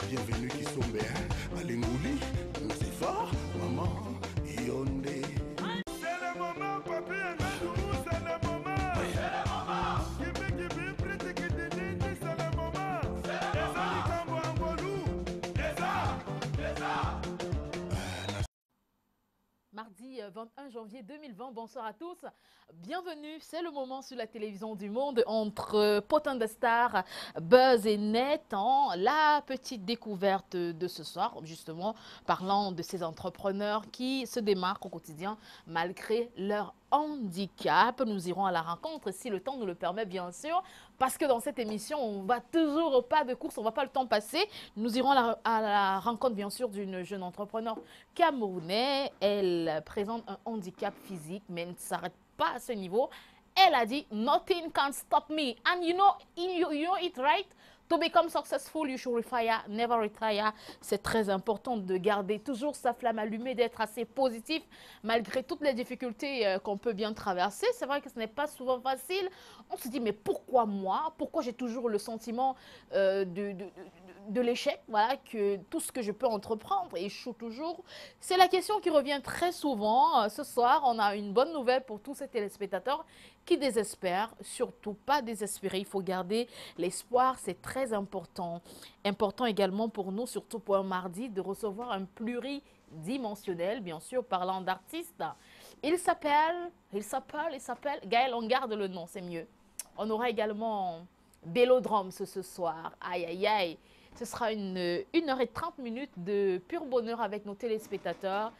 bienvenue qui sont bien. Alingouli, c'est fort, maman, Yondé. C'est le moment, papi, c'est le moment. C'est le moment. Qui prête que c'est le moment. C'est le moment. Mardi 21 janvier 2020, bonsoir à tous. Bienvenue, c'est le moment sur la télévision du monde entre Potin de Star, Buzz et Net. La petite découverte de ce soir, justement, parlant de ces entrepreneurs qui se démarquent au quotidien malgré leur handicap. Nous irons à la rencontre, si le temps nous le permet, bien sûr, parce que dans cette émission, on va toujours au pas de course, on ne va pas le temps passer. Nous irons à la rencontre, bien sûr, d'une jeune entrepreneur camerounaise. Elle présente un handicap physique, mais ne s'arrête pas à ce niveau. Elle a dit, nothing can stop me. And you know it, right? To become successful, you should retire, never retire. C'est très important de garder toujours sa flamme allumée, d'être assez positif malgré toutes les difficultés qu'on peut bien traverser. C'est vrai que ce n'est pas souvent facile. On se dit, mais pourquoi moi? Pourquoi j'ai toujours le sentiment de l'échec? Voilà, que tout ce que je peux entreprendre échoue toujours. C'est la question qui revient très souvent. Ce soir, on a une bonne nouvelle pour tous ces téléspectateurs qui désespèrent. Surtout pas désespérer, il faut garder l'espoir, c'est très important. Important également pour nous, surtout pour un mardi, de recevoir un pluridimensionnel, bien sûr, parlant d'artiste. Il s'appelle, Gaël, on garde le nom, c'est mieux. On aura également Bélodrome ce soir. Aïe, aïe, aïe. Ce sera 1h30 de pur bonheur avec nos téléspectateurs.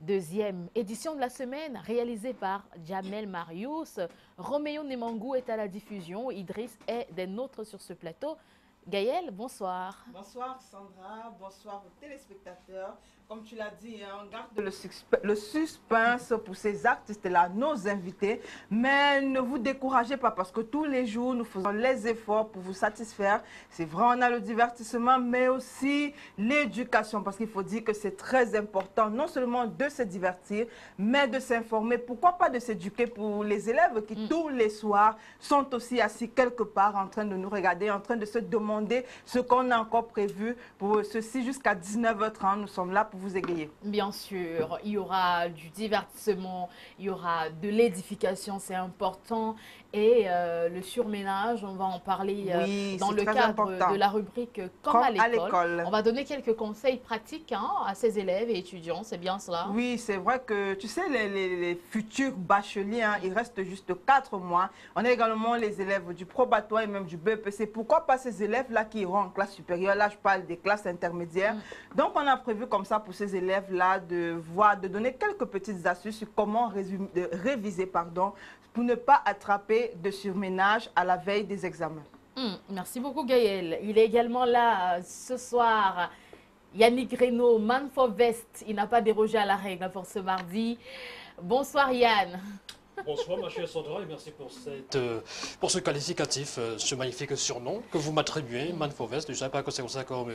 Deuxième édition de la semaine, réalisée par Jamel Marius. Roméo Nemangou est à la diffusion. Idriss est des nôtres sur ce plateau. Gaël, bonsoir. Bonsoir Sandra, bonsoir aux téléspectateurs. Comme tu l'as dit, on garde le suspense pour ces artistes-là, nos invités. Mais ne vous découragez pas parce que tous les jours, nous faisons les efforts pour vous satisfaire. C'est vrai, on a le divertissement, mais aussi l'éducation. Parce qu'il faut dire que c'est très important, non seulement de se divertir, mais de s'informer. Pourquoi pas de s'éduquer pour les élèves qui, tous les soirs, sont aussi assis quelque part en train de nous regarder, en train de se demander ce qu'on a encore prévu pour ceci jusqu'à 19h30. Nous sommes là pour vous égayer. Bien sûr, il y aura du divertissement, il y aura de l'édification, c'est important. Et le surménage, on va en parler dans le cadre de la rubrique Comme à l'école. On va donner quelques conseils pratiques à ces élèves et étudiants, c'est bien cela? Oui, c'est vrai que, tu sais, les futurs bacheliers, il reste juste 4 mois. On a également les élèves du probatoire et même du BEPC. Pourquoi pas ces élèves-là qui iront en classe supérieure? Là, je parle des classes intermédiaires. Donc, on a prévu comme ça pour ces élèves-là de donner quelques petites astuces sur comment réviser, pour ne pas attraper de surménage à la veille des examens. Merci beaucoup Gaël. Il est également là ce soir. Yannick Reynaud, Man for Vest. Il n'a pas dérogé à la règle pour ce mardi. Bonsoir Yann. Bonsoir ma chère Sandra et merci pour ce qualificatif, ce magnifique surnom que vous m'attribuez, Man for Vest. Je ne savais pas que c'est comme ça qu'on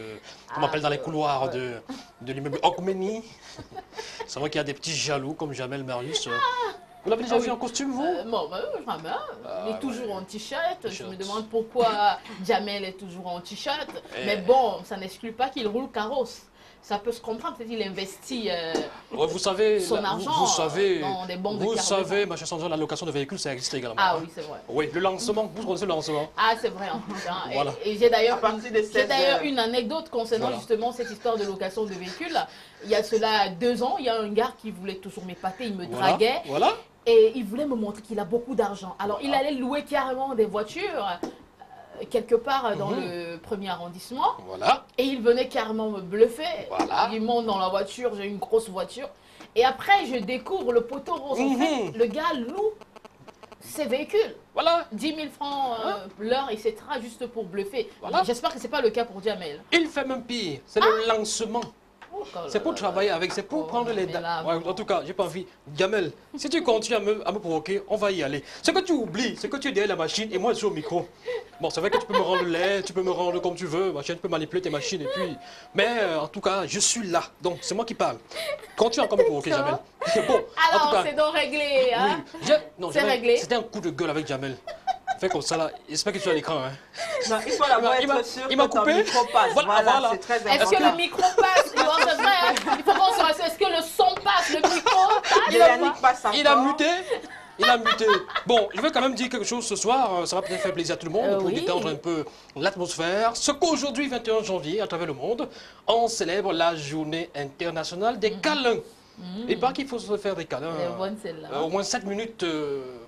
m'appelle dans les couloirs de l'immeuble Ogmeni. C'est vrai qu'il y a des petits jaloux comme Jamel Marius. Vous l'avez déjà vu en costume, vous? Non, jamais. Il est toujours en t-shirt. Je me demande pourquoi Jamel est toujours en t-shirt. Mais bon, ça n'exclut pas qu'il roule carrosse. Ça peut se comprendre, peut-être qu'il investit vous savez, son argent dans des bons de carburant. Vous savez, ma chère Sandra, la location de véhicules, ça existe également. Ah oui, c'est vrai. Oui, le lancement, vous connaissez le lancement? Ah, c'est vrai. Voilà. Et j'ai d'ailleurs une anecdote concernant justement cette histoire de location de véhicules. Il y a cela 2 ans, il y a un gars qui voulait toujours m'épater, il me draguait. Voilà. Et il voulait me montrer qu'il a beaucoup d'argent. Alors, il allait louer carrément des voitures quelque part dans le 1er arrondissement. Voilà. Et il venait carrément me bluffer. Voilà. Il monte dans la voiture, j'ai une grosse voiture. Et après, je découvre le poteau rose. En fait, le gars loue ses véhicules. Voilà. 10 000 francs l'heure, etc. juste pour bluffer. Voilà. J'espère que ce n'est pas le cas pour Jamel. Il fait même pire. C'est le lancement. C'est pour travailler avec, c'est pour prendre les dates. Ouais, en tout cas, j'ai pas envie. Jamel, si tu continues à me provoquer, on va y aller. Ce que tu oublies, c'est que tu es derrière la machine et moi je suis au micro. Bon, c'est vrai que tu peux me rendre laid, tu peux me rendre comme tu veux, machin, tu peux manipuler tes machines et puis... Mais en tout cas, je suis là, donc c'est moi qui parle. Continue encore à me provoquer, Jamel. Bon, alors, c'est donc réglé, hein? Oui. C'est réglé. C'était un coup de gueule avec Jamel. Fais comme ça là. J'espère que tu as l'écran. Hein. Non, il faut d'abord être sûr il m'a que ton coupé. micro passe. Voilà, c'est très important. Est-ce que le micro passe? Bon, c'est vrai, hein. Il faut qu'on se rassure. Est-ce que le son passe? Le micro passe? Yannick passe Il a encore. muté. Il a muté. Bon, je vais quand même dire quelque chose ce soir. Ça va peut-être faire plaisir à tout le monde pour oui. détendre un peu l'atmosphère. Ce qu'aujourd'hui, 21 janvier, à travers le monde, on célèbre la journée internationale des câlins. Et pas qu'il faut se faire des câlins. Elle est bonne, celle-là. Au moins 7 minutes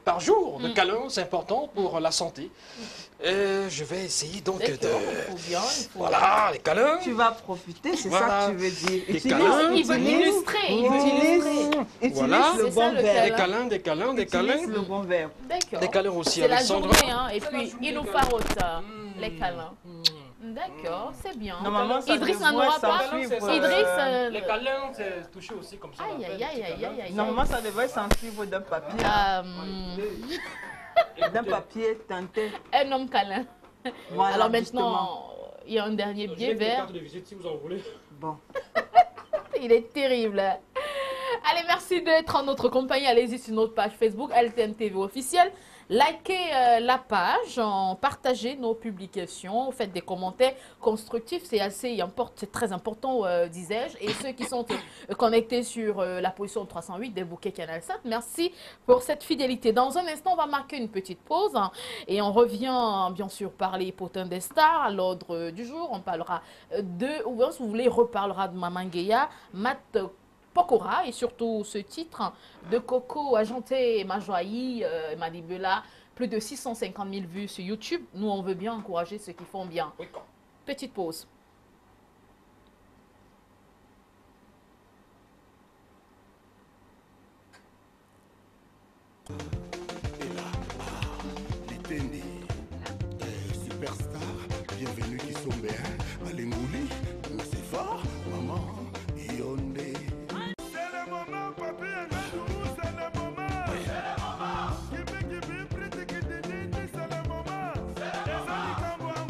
par jour de câlins, c'est important pour la santé. Je vais essayer donc de... Il faut bien, il faut... Voilà, les câlins. Tu vas profiter, c'est ça Voilà. que tu veux dire. Des Utilise, câlins. Il veut illustrer, il veut illustrer. utilise Voilà. le C'est ça, bon le verbe. Des câlins, des câlins, des câlins. Utilise le bon verbe. D'accord. Des câlins aussi C'est la avec Sandra. journée, hein. Et C'est la puis, journée il nous des farote les câlins. D'accord, c'est bien. Normalement, ça Idriss devrait n'en aura pas. s'ensuivre, Idriss, Les câlins, c'est touché aussi comme ça. Aïe, aïe, aïe, aïe, aïe, aïe. Normalement, ça devrait s'en suivre d'un papier. D'un papier teinté. Un homme câlin. Voilà, Alors justement. maintenant, il y a un dernier J'ai billet une vert. carte de visite si vous en voulez. Bon. Il est terrible. Allez, merci d'être en notre compagnie. Allez-y sur notre page Facebook, LTN TV officielle. Likez la page, partagez nos publications, faites des commentaires constructifs, c'est très important, disais-je. Et ceux qui sont connectés sur la position 308 des bouquets Canal 7, merci pour cette fidélité. Dans un instant, on va marquer une petite pause et on revient bien sûr parler Potin des stars à l'ordre du jour. On parlera ou bien si vous voulez, reparlera de Maman Guéya, Matt Pokora et surtout ce titre de Coco Ajanté Majoaï Madibela, plus de 650 000 vues sur YouTube. Nous, on veut bien encourager ceux qui font bien. Oui, quand. Petite pause. Et là, Litendi, superstar, bienvenue qui sont bien. Alingouli, c'est fort, maman, Yondé. C'est le moment, papi, c'est le moment. C'est le moment. Kibi, priti, kiti, c'est le moment. C'est le moment.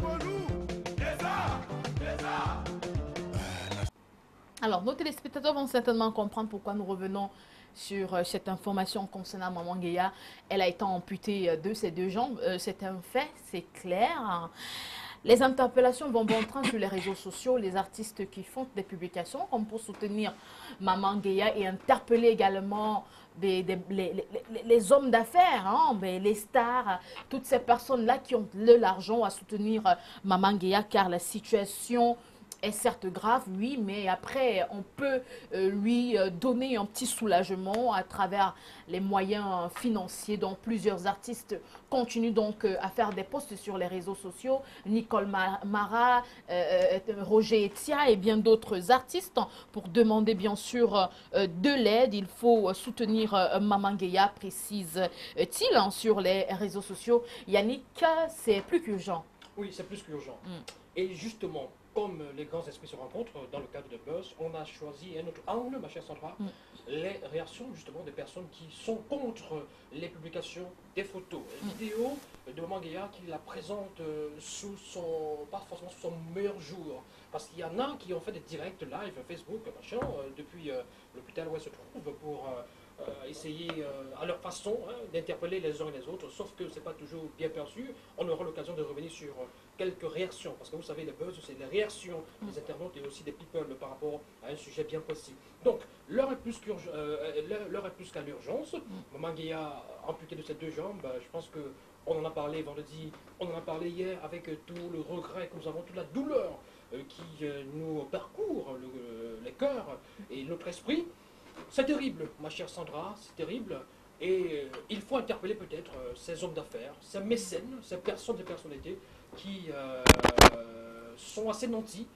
Alors, nos téléspectateurs vont certainement comprendre pourquoi nous revenons sur cette information concernant Maman Guéya. Elle a été amputée de ses deux jambes. C'est un fait, c'est clair. Les interpellations vont bon train sur les réseaux sociaux, les artistes qui font des publications comme pour soutenir Maman Guéya et interpeller également les hommes d'affaires, hein, les stars, toutes ces personnes-là qui ont de l'argent à soutenir Maman Guéya car la situation est certes grave, oui, mais après, on peut lui donner un petit soulagement à travers les moyens financiers. Donc, plusieurs artistes continuent donc à faire des posts sur les réseaux sociaux. Nicole Mara, Roger Etia et bien d'autres artistes pour demander bien sûr de l'aide. Il faut soutenir Maman Guéya, précise-t-il sur les réseaux sociaux. Yannick, c'est plus qu'urgent. Oui, c'est plus qu'urgent. Et justement, comme les grands esprits se rencontrent dans le cadre de Buzz, on a choisi un autre angle, ma chère Sandra, les réactions justement des personnes qui sont contre les publications des photos, vidéos de Maman Guéya qui la présente sous son, pas forcément sous son meilleur jour. Parce qu'il y en a qui ont fait des directs live Facebook, machin, depuis l'hôpital où elle se trouve pour essayer à leur façon d'interpeller les uns et les autres, sauf que ce n'est pas toujours bien perçu. On aura l'occasion de revenir sur quelques réactions, parce que vous savez, les buzz, c'est les réactions des internautes et aussi des people par rapport à un sujet bien précis. Donc, l'heure est plus qu'à l'urgence. Maman Guéya, amputée de ses deux jambes, je pense qu'on en a parlé vendredi, on en a parlé hier avec tout le regret que nous avons, toute la douleur qui nous parcourt les cœurs et notre esprit. C'est terrible, ma chère Sandra, c'est terrible. Et il faut interpeller peut-être ces hommes d'affaires, ces mécènes, ces personnes et personnalités qui sont assez nantis,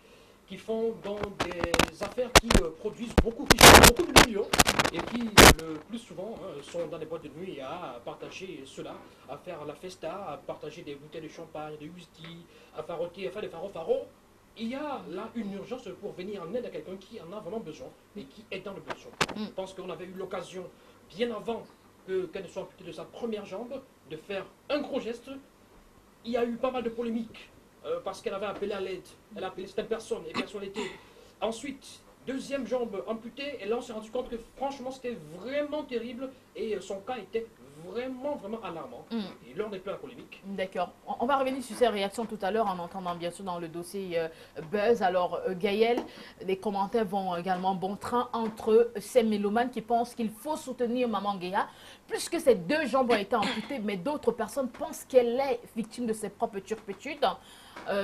qui font dans des affaires qui produisent beaucoup, qui font beaucoup de millions et qui le plus souvent sont dans les boîtes de nuit à partager cela, à faire la festa, à partager des bouteilles de champagne, de whisky, à faroter, à faire des faros. Il y a là une urgence pour venir en aide à quelqu'un qui en a vraiment besoin et qui est dans le besoin. Je pense qu'on avait eu l'occasion, bien avant qu'elle ne soit amputée de sa première jambe, de faire un gros geste. Il y a eu pas mal de polémiques parce qu'elle avait appelé à l'aide. Elle a appelé certaines personnes et personnalités. Ensuite, deuxième jambe amputée et là on s'est rendu compte que franchement c'était vraiment terrible et son cas était vraiment, vraiment alarmant. Et là, on n'est plus à la polémique. D'accord. On va revenir sur ces réactions tout à l'heure en entendant bien sûr dans le dossier Buzz. Alors, Gaël, les commentaires vont également bon train entre ces mélomanes qui pensent qu'il faut soutenir Maman Guéa, puisque ces deux jambes ont été amputées, mais d'autres personnes pensent qu'elle est victime de ses propres turpitudes.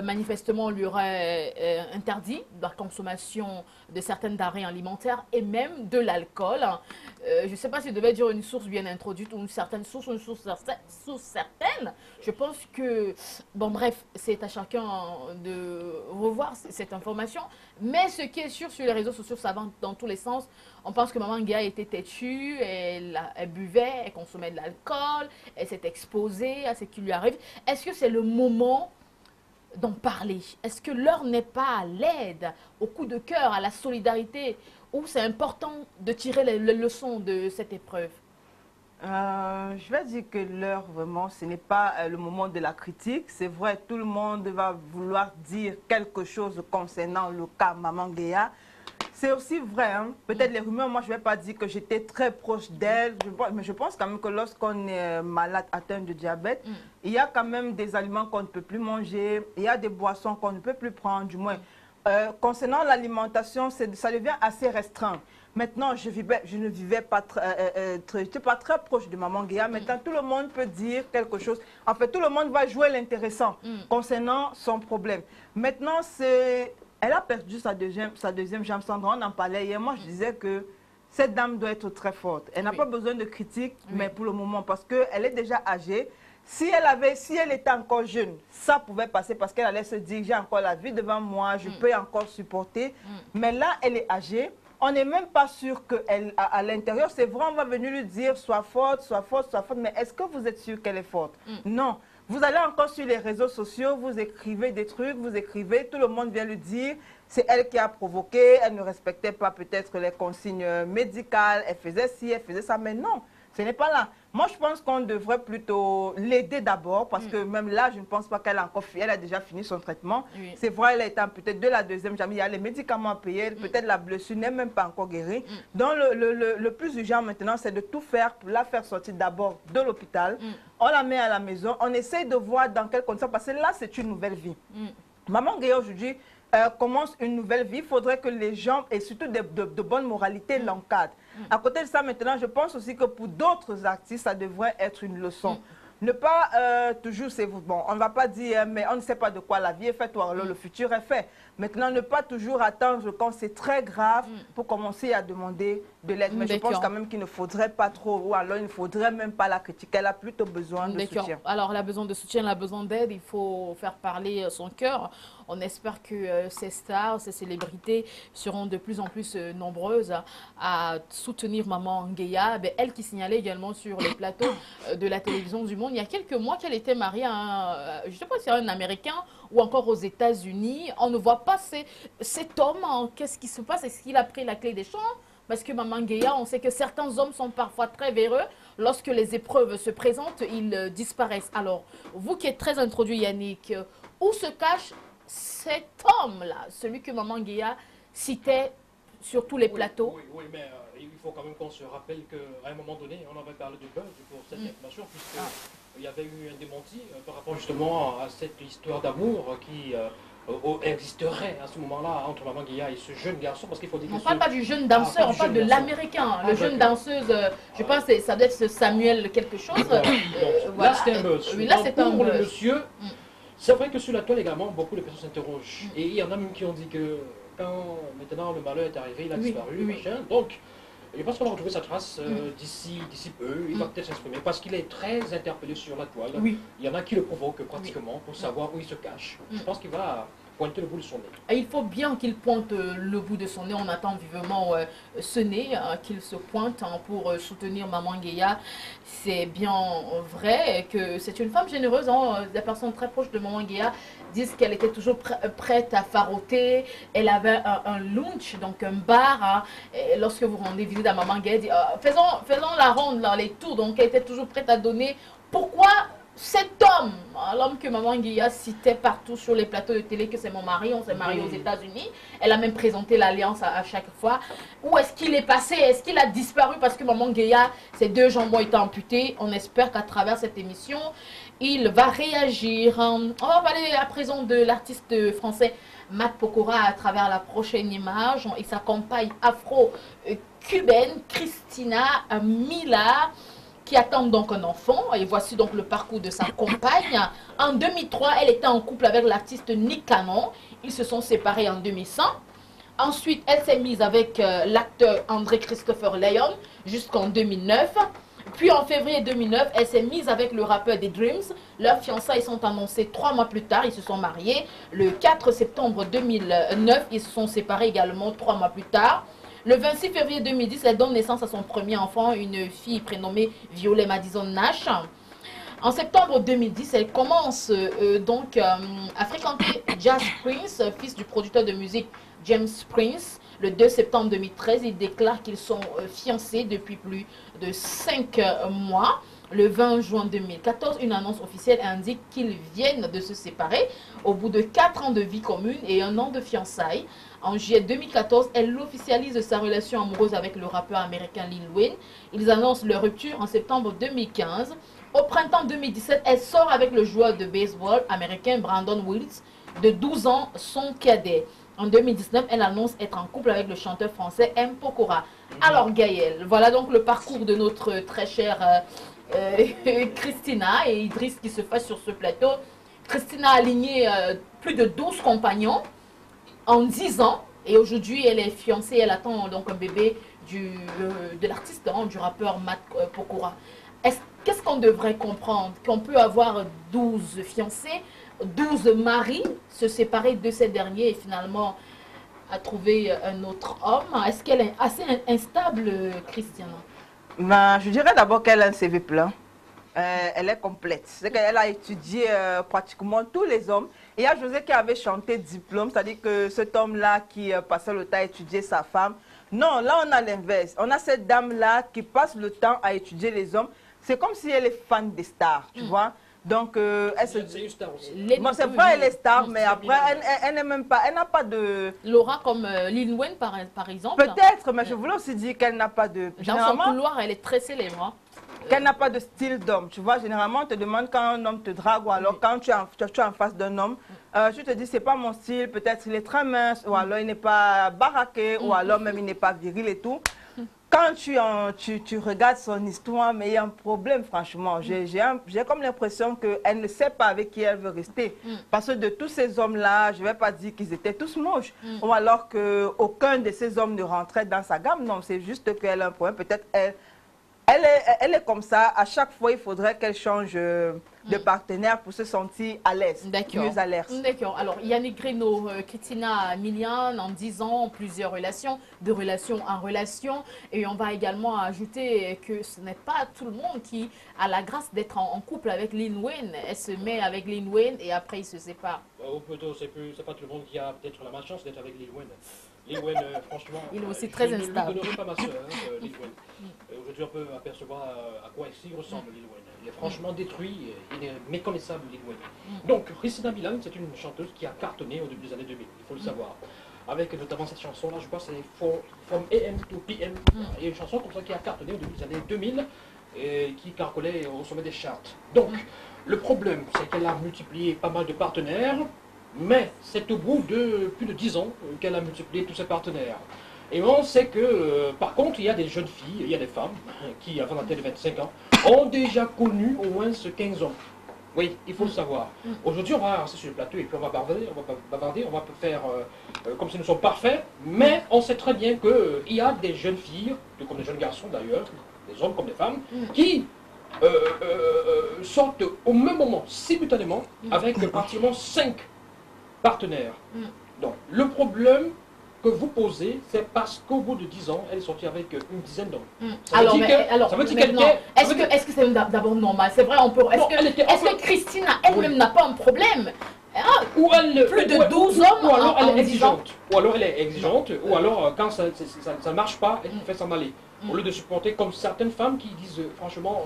Manifestement, on lui aurait interdit la consommation de certaines denrées alimentaires et même de l'alcool. Je ne sais pas si je devais dire une source bien introduite ou une certaine source ou une source certaine. Je pense que, bon bref, c'est à chacun de revoir cette information. Mais ce qui est sûr sur les réseaux sociaux, ça va dans tous les sens. On pense que Maman Guéa était têtue, elle buvait, elle consommait de l'alcool, elle s'est exposée à ce qui lui arrive. Est-ce que c'est le moment d'en parler? Est-ce que l'heure n'est pas à l'aide, au coup de cœur, à la solidarité, ou c'est important de tirer les leçons de cette épreuve? Je vais dire que l'heure, vraiment, ce n'est pas le moment de la critique. C'est vrai, tout le monde va vouloir dire quelque chose concernant le cas Maman Guéa. C'est aussi vrai, hein? Peut-être les rumeurs, moi je ne vais pas dire que j'étais très proche d'elle, mais je pense quand même que lorsqu'on est malade, atteint de diabète, il y a quand même des aliments qu'on ne peut plus manger, il y a des boissons qu'on ne peut plus prendre, du moins. Concernant l'alimentation, ça devient assez restreint. Maintenant, je ne vivais pas j'étais pas très proche de Maman Guéa. Maintenant, tout le monde peut dire quelque chose. En fait, tout le monde va jouer l'intéressant concernant son problème. Maintenant, elle a perdu sa deuxième jambe. Sandra, on en parlait hier. Moi, je disais que cette dame doit être très forte. Elle n'a pas besoin de critique, mais pour le moment, parce qu'elle est déjà âgée. Si elle était encore jeune, ça pouvait passer parce qu'elle allait se dire, j'ai encore la vie devant moi, je peux encore supporter. Mais là, elle est âgée. On n'est même pas sûr qu'elle, à l'intérieur, c'est vrai, on va venir lui dire, sois forte, sois forte, sois forte. Mais est-ce que vous êtes sûr qu'elle est forte? Non. Vous allez encore sur les réseaux sociaux, vous écrivez des trucs, vous écrivez, tout le monde vient lui dire, c'est elle qui a provoqué, elle ne respectait pas peut-être les consignes médicales, elle faisait ci, elle faisait ça, mais non, ce n'est pas là. Moi, je pense qu'on devrait plutôt l'aider d'abord, parce que même là, je ne pense pas qu'elle a encore fini, elle a déjà fini son traitement. C'est vrai, elle a été peut-être de la deuxième jambe, il y a les médicaments à payer, peut-être la blessure n'est même pas encore guérie. Donc, le plus urgent maintenant, c'est de tout faire pour la faire sortir d'abord de l'hôpital. On la met à la maison, on essaye de voir dans quelles conditions, parce que là, c'est une nouvelle vie. Maman Guéa, aujourd'hui, commence une nouvelle vie. Il faudrait que les gens, et surtout de bonne moralité, l'encadrent. À côté de ça, maintenant, je pense aussi que pour d'autres artistes, ça devrait être une leçon. Ne pas toujours, c'est vous. Bon, on ne va pas dire, mais on ne sait pas de quoi la vie est faite, ou alors le futur est fait. Maintenant, ne pas toujours attendre quand c'est très grave pour commencer à demander de l'aide. Mais je pense quand même qu'il ne faudrait pas trop, ou alors il ne faudrait même pas la critiquer. Elle a plutôt besoin de soutien. Alors, elle a besoin de soutien, elle a besoin d'aide. Il faut faire parler son cœur. On espère que ces stars, ces célébrités seront de plus en plus nombreuses à soutenir Maman Guéa. Elle qui signalait également sur les plateaux de la télévision du Monde il y a quelques mois qu'elle était mariée à je ne sais pas si c'est un Américain ou encore aux États-Unis. On ne voit pas cet homme. Qu'est-ce qui se passe? Est-ce qu'il a pris la clé des champs? Parce que Maman Guéa, on sait que certains hommes sont parfois très véreux. Lorsque les épreuves se présentent, ils disparaissent. Alors, vous qui êtes très introduit, Yannick, où se cache cet homme-là, celui que Maman Guéa citait sur tous les plateaux? Oui, mais il faut quand même qu'on se rappelle qu'à un moment donné, on avait parlé de Buzz pour cette information, puisqu'il y avait eu un démenti par rapport justement à cette histoire d'amour qui existerait à ce moment-là entre Maman Guéa et ce jeune garçon, parce qu'il faut dire que... On ne parle pas du jeune danseur, on parle de l'américain. Le jeune danseuse, je pense que ça doit être Samuel quelque chose. Là, c'est un monsieur. Oui, là, c'est un pour le monsieur. C'est vrai que sur la toile également, beaucoup de personnes s'interrogent. Et il y en a même qui ont dit que quand maintenant le malheur est arrivé, il a disparu, machin. Donc, je pense qu'on va retrouver sa trace d'ici peu. Il va peut-être s'exprimer parce qu'il est très interpellé sur la toile. Il y en a qui le provoquent pratiquement pour savoir où il se cache. Je pense qu'il va pointer le bout de son nez. Et il faut bien qu'il pointe le bout de son nez. On attend vivement ce nez, qu'il se pointe pour soutenir Maman Guéa. C'est bien vrai que c'est une femme généreuse. Des personnes très proches de Maman Guéa disent qu'elle était toujours prête à faroter. Elle avait un lunch, donc un bar. Et lorsque vous rendez visite à Maman Guéa, elle dit faisons la ronde, là, les tours. Donc elle était toujours prête à donner. Pourquoi cet homme, l'homme que Maman Guilla citait partout sur les plateaux de télé, que c'est mon mari, on s'est marié aux États-Unis. Elle a même présenté l'alliance à chaque fois. Où est-ce qu'il est passé? Est-ce qu'il a disparu parce que Maman Guilla, ses 2 jambes ont été amputés? On espère qu'à travers cette émission, il va réagir. On va parler à présent de l'artiste français Matt Pokora à travers la prochaine image et sa compagne afro-cubaine Christina Mila, qui attend donc un enfant. Et voici donc le parcours de sa compagne. En 2003, elle était en couple avec l'artiste Nick Cannon. Ils se sont séparés en 2100. Ensuite, elle s'est mise avec l'acteur André Christopher Lyon jusqu'en 2009. Puis en février 2009, elle s'est mise avec le rappeur des Dreams. Leurs fiançailles sont annoncées 3 mois plus tard. Ils se sont mariés. Le 4 septembre 2009, ils se sont séparés également 3 mois plus tard. Le 26 février 2010, elle donne naissance à son premier enfant, une fille prénommée Violet Madison Nash. En septembre 2010, elle commence donc à fréquenter Jazz Prince, fils du producteur de musique James Prince. Le 2 septembre 2013, il déclare qu'ils sont fiancés depuis plus de 5 mois. Le 20 juin 2014, une annonce officielle indique qu'ils viennent de se séparer au bout de 4 ans de vie commune et 1 an de fiançailles. En juillet 2014, elle officialise sa relation amoureuse avec le rappeur américain Lil Wayne. Ils annoncent leur rupture en septembre 2015. Au printemps 2017, elle sort avec le joueur de baseball américain Brandon Wills, de 12 ans, son cadet. En 2019, elle annonce être en couple avec le chanteur français M. Pokora. Alors Gaël, voilà donc le parcours de notre très chère Christina et Idriss qui se fait sur ce plateau. Christina a aligné plus de 12 compagnons en 10 ans et aujourd'hui elle est fiancée, elle attend donc un bébé de l'artiste, du rappeur Matt Pokora. Qu'est-ce qu'on devrait comprendre? Qu'on peut avoir 12 fiancés, 12 maris, se séparer de ces derniers et finalement à trouver un autre homme. Est-ce qu'elle est assez instable, Christiana? Ben, je dirais d'abord qu'elle a un CV plein. Elle est complète. C'est qu'elle a étudié pratiquement tous les hommes. Et il y a José qui avait chanté diplôme, c'est-à-dire que cet homme-là qui passait le temps à étudier sa femme. Non, là on a l'inverse. On a cette dame-là qui passe le temps à étudier les hommes. C'est comme si elle est fan des stars, tu vois. Donc, elle se... C'est une star aussi. Bon, c'est vrai, elle est star, mais après, elle n'est même pas... Elle n'a pas de... Laura comme Lil Wayne, par exemple. Peut-être, mais je voulais aussi dire qu'elle n'a pas de... Dans son couloir, elle est très célèbre. Hein. Qu'elle n'a pas de style d'homme, tu vois. Généralement, on te demande quand un homme te drague ou alors quand tu es en face d'un homme, tu te dis, c'est pas mon style, peut-être il est très mince, ou alors il n'est pas baraqué, ou alors même il n'est pas viril et tout. Quand tu regardes son histoire, mais il y a un problème, franchement. J'ai comme l'impression qu'elle ne sait pas avec qui elle veut rester. Parce que de tous ces hommes-là, je ne vais pas dire qu'ils étaient tous moches. Ou alors qu'aucun de ces hommes ne rentrait dans sa gamme. Non, c'est juste qu'elle a un problème. Peut-être elle est comme ça. À chaque fois, il faudrait qu'elle change de partenaire pour se sentir à l'aise, mieux à l'aise. D'accord. Alors, Yannick Greno, Christina Milian, en 10 ans, plusieurs relations, de relation en relation. Et on va également ajouter que ce n'est pas tout le monde qui a la grâce d'être en couple avec Lil Wayne. Elle se met avec Lil Wayne et après, ils se séparent. Ou plutôt, c'est pas tout le monde qui a peut-être la malchance d'être avec Lil Wayne. Lil Wayne, franchement, il est aussi très instable. Je ne donnerai pas ma soeur, Lil Wayne. Aujourd'hui, on peut apercevoir à quoi il ressemble, Lil Wayne. Il est franchement détruit, il est méconnaissable, Lil Wayne. Donc, Christina Milian, c'est une chanteuse qui a cartonné au début des années 2000, il faut le savoir. Avec notamment cette chanson-là, je pense que c'est From AM to PM. Il y a une chanson comme ça qui a cartonné au début des années 2000 et qui carcolait au sommet des charts. Donc, le problème, c'est qu'elle a multiplié pas mal de partenaires. Mais c'est au bout de plus de 10 ans qu'elle a multiplié tous ses partenaires. Et on sait que, par contre, il y a des jeunes filles, il y a des femmes qui, avant la tête de 25 ans, ont déjà connu au moins ce 15 hommes. Oui, il faut le savoir. Aujourd'hui, on va rester sur le plateau et puis on va bavarder, on va faire comme si nous sommes parfaits, mais on sait très bien qu'il y a des jeunes filles, tout comme des jeunes garçons d'ailleurs, des hommes comme des femmes, qui sortent au même moment, simultanément, avec pratiquement 5 partenaires. Donc, le problème que vous posez, c'est parce qu'au bout de 10 ans, elle est sortie avec une dizaine d'hommes. Ça veut dire qu'elle est-ce que c'est d'abord normal? C'est vrai, on peut... Est-ce que Christina elle-même n'a pas un problème? Ou elle, plus de 12 hommes ou alors elle est exigeante. ou alors elle est exigeante, ou alors quand ça ne marche pas, elle fait s'en aller. Au lieu de supporter comme certaines femmes qui disent franchement,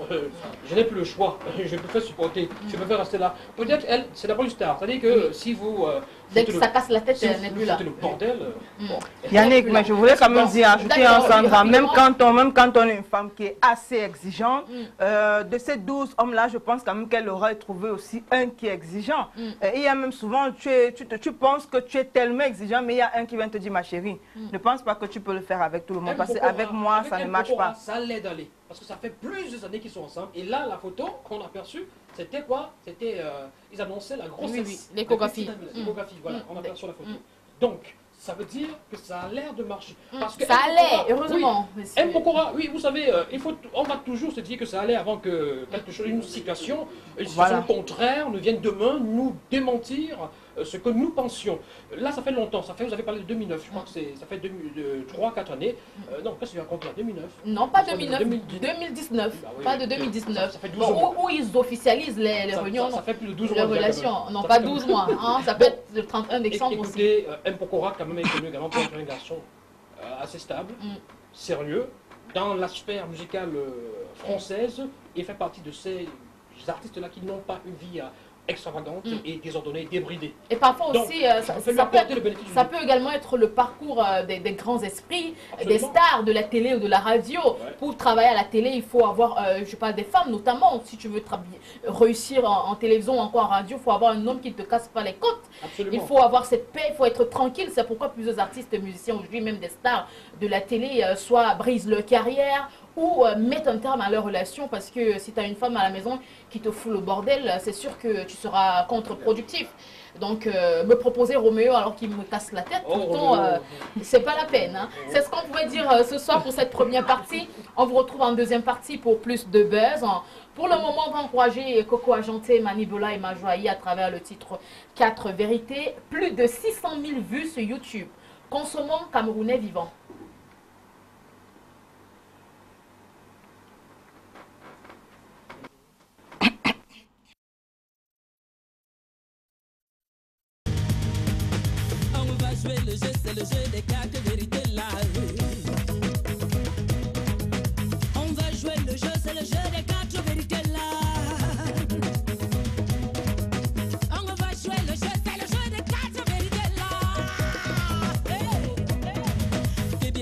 je n'ai plus le choix, je préfère supporter, je préfère rester là. Peut-être elle, c'est d'abord une star. C'est-à-dire que si vous... dès que ça casse la tête, si elle n'est plus là. le bordel... Bon. Yannick, mais je voulais quand même dire, ajouter un Sandra, même quand on est une femme qui est assez exigeante, de ces 12 hommes-là, je pense quand même qu'elle aurait trouvé aussi un qui est exigeant. Et il y a même souvent, tu penses que tu es tellement exigeant, mais il y a un qui vient te dire, ma chérie, ne pense pas que tu peux le faire avec tout le monde, parce qu'avec moi, ça ne marche pas. Ça l'aide à aller. Parce que ça fait plusieurs années qu'ils sont ensemble. Et là, la photo qu'on a aperçue, c'était quoi? C'était, ils annonçaient la grossesse. L'échographie. L'échographie, voilà, on aperçoit la photo. Donc, ça veut dire que ça a l'air de marcher. Parce que ça allait, heureusement. Oui, M. Pokora, oui, vous savez, on va toujours se dire que ça allait avant que quelque chose, une situation contraire ne vienne demain nous démentir ce que nous pensions. Là, ça fait longtemps, vous avez parlé de 2009, je crois que ça fait 3-4 années. Non, qu'est-ce que tu racontes là, 2009? Non, pas 2009, 2019, bah oui, pas de 2019. Ça fait 12 mois. Où ils officialisent les réunions, ça fait plus de 12 les mois. relations. Non, pas 12 mois, hein, ça peut être le 31 décembre aussi. Écoutez, M. Pokora, quand même, est connu également pour être un garçon assez stable, sérieux, dans la sphère musicale française, et fait partie de ces artistes-là qui n'ont pas une vie extravagante et désordonnée, débridée. Et parfois donc, aussi, ça peut également être le parcours des grands esprits, des stars de la télé ou de la radio. Ouais. Pour travailler à la télé, il faut avoir, je parle des femmes notamment, si tu veux réussir en télévision ou encore en radio, il faut avoir un homme qui ne te casse pas les côtes. Absolument. Il faut avoir cette paix, il faut être tranquille. C'est pourquoi plusieurs artistes, musiciens aujourd'hui, même des stars de la télé, soit brisent leur carrière, ou mettre un terme à leur relation, parce que si tu as une femme à la maison qui te fout le bordel, c'est sûr que tu seras contre-productif. Donc, me proposer Roméo alors qu'il me casse la tête, pourtant, c'est pas la peine. Hein. C'est ce qu'on pouvait dire ce soir pour cette première partie. On vous retrouve en deuxième partie pour plus de buzz. Pour le moment, on va encourager Coco Ajanté, Manibola et Majoaï à travers le titre 4 vérités. Plus de 600 000 vues sur YouTube. Consommons Camerounais vivants. Le jeu, c'est le jeu des 4 vérités là. On va jouer le jeu, c'est le jeu des 4 vérités là. On va jouer le jeu, c'est le jeu des 4 vérités là. Hey, hey.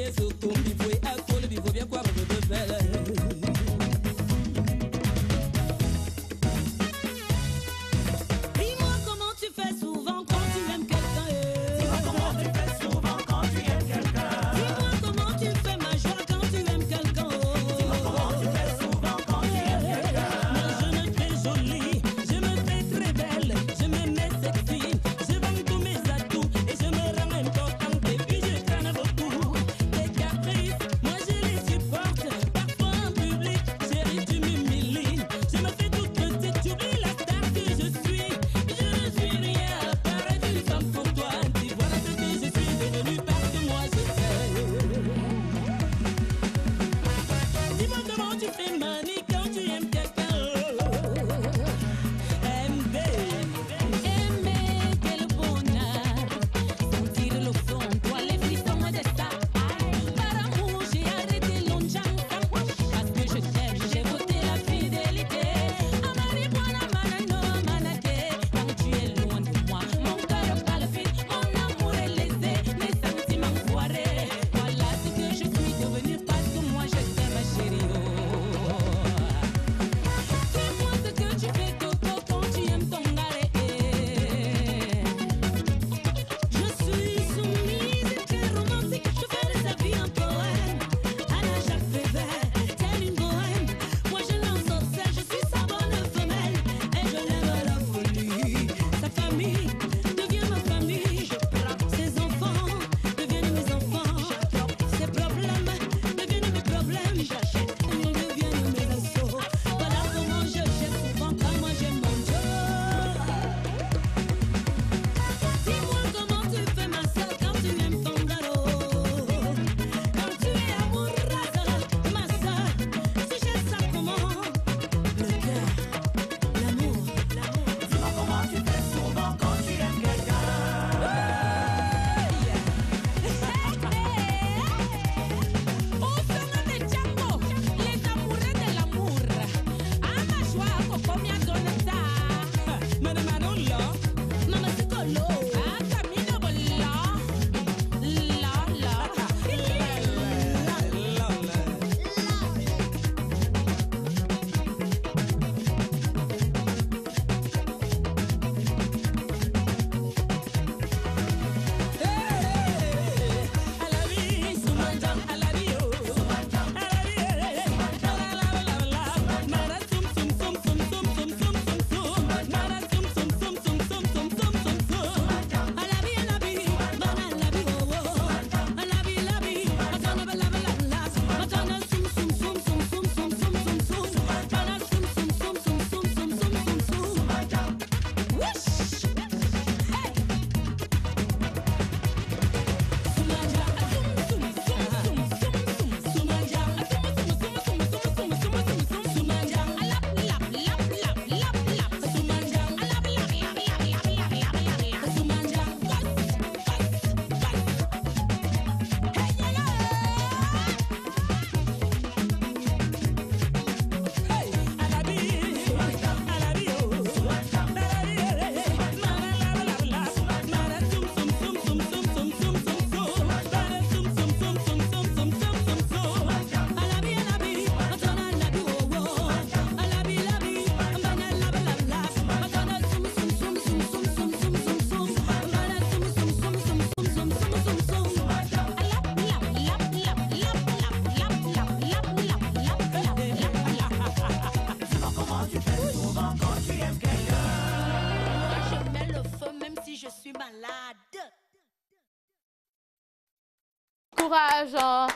Courage hein,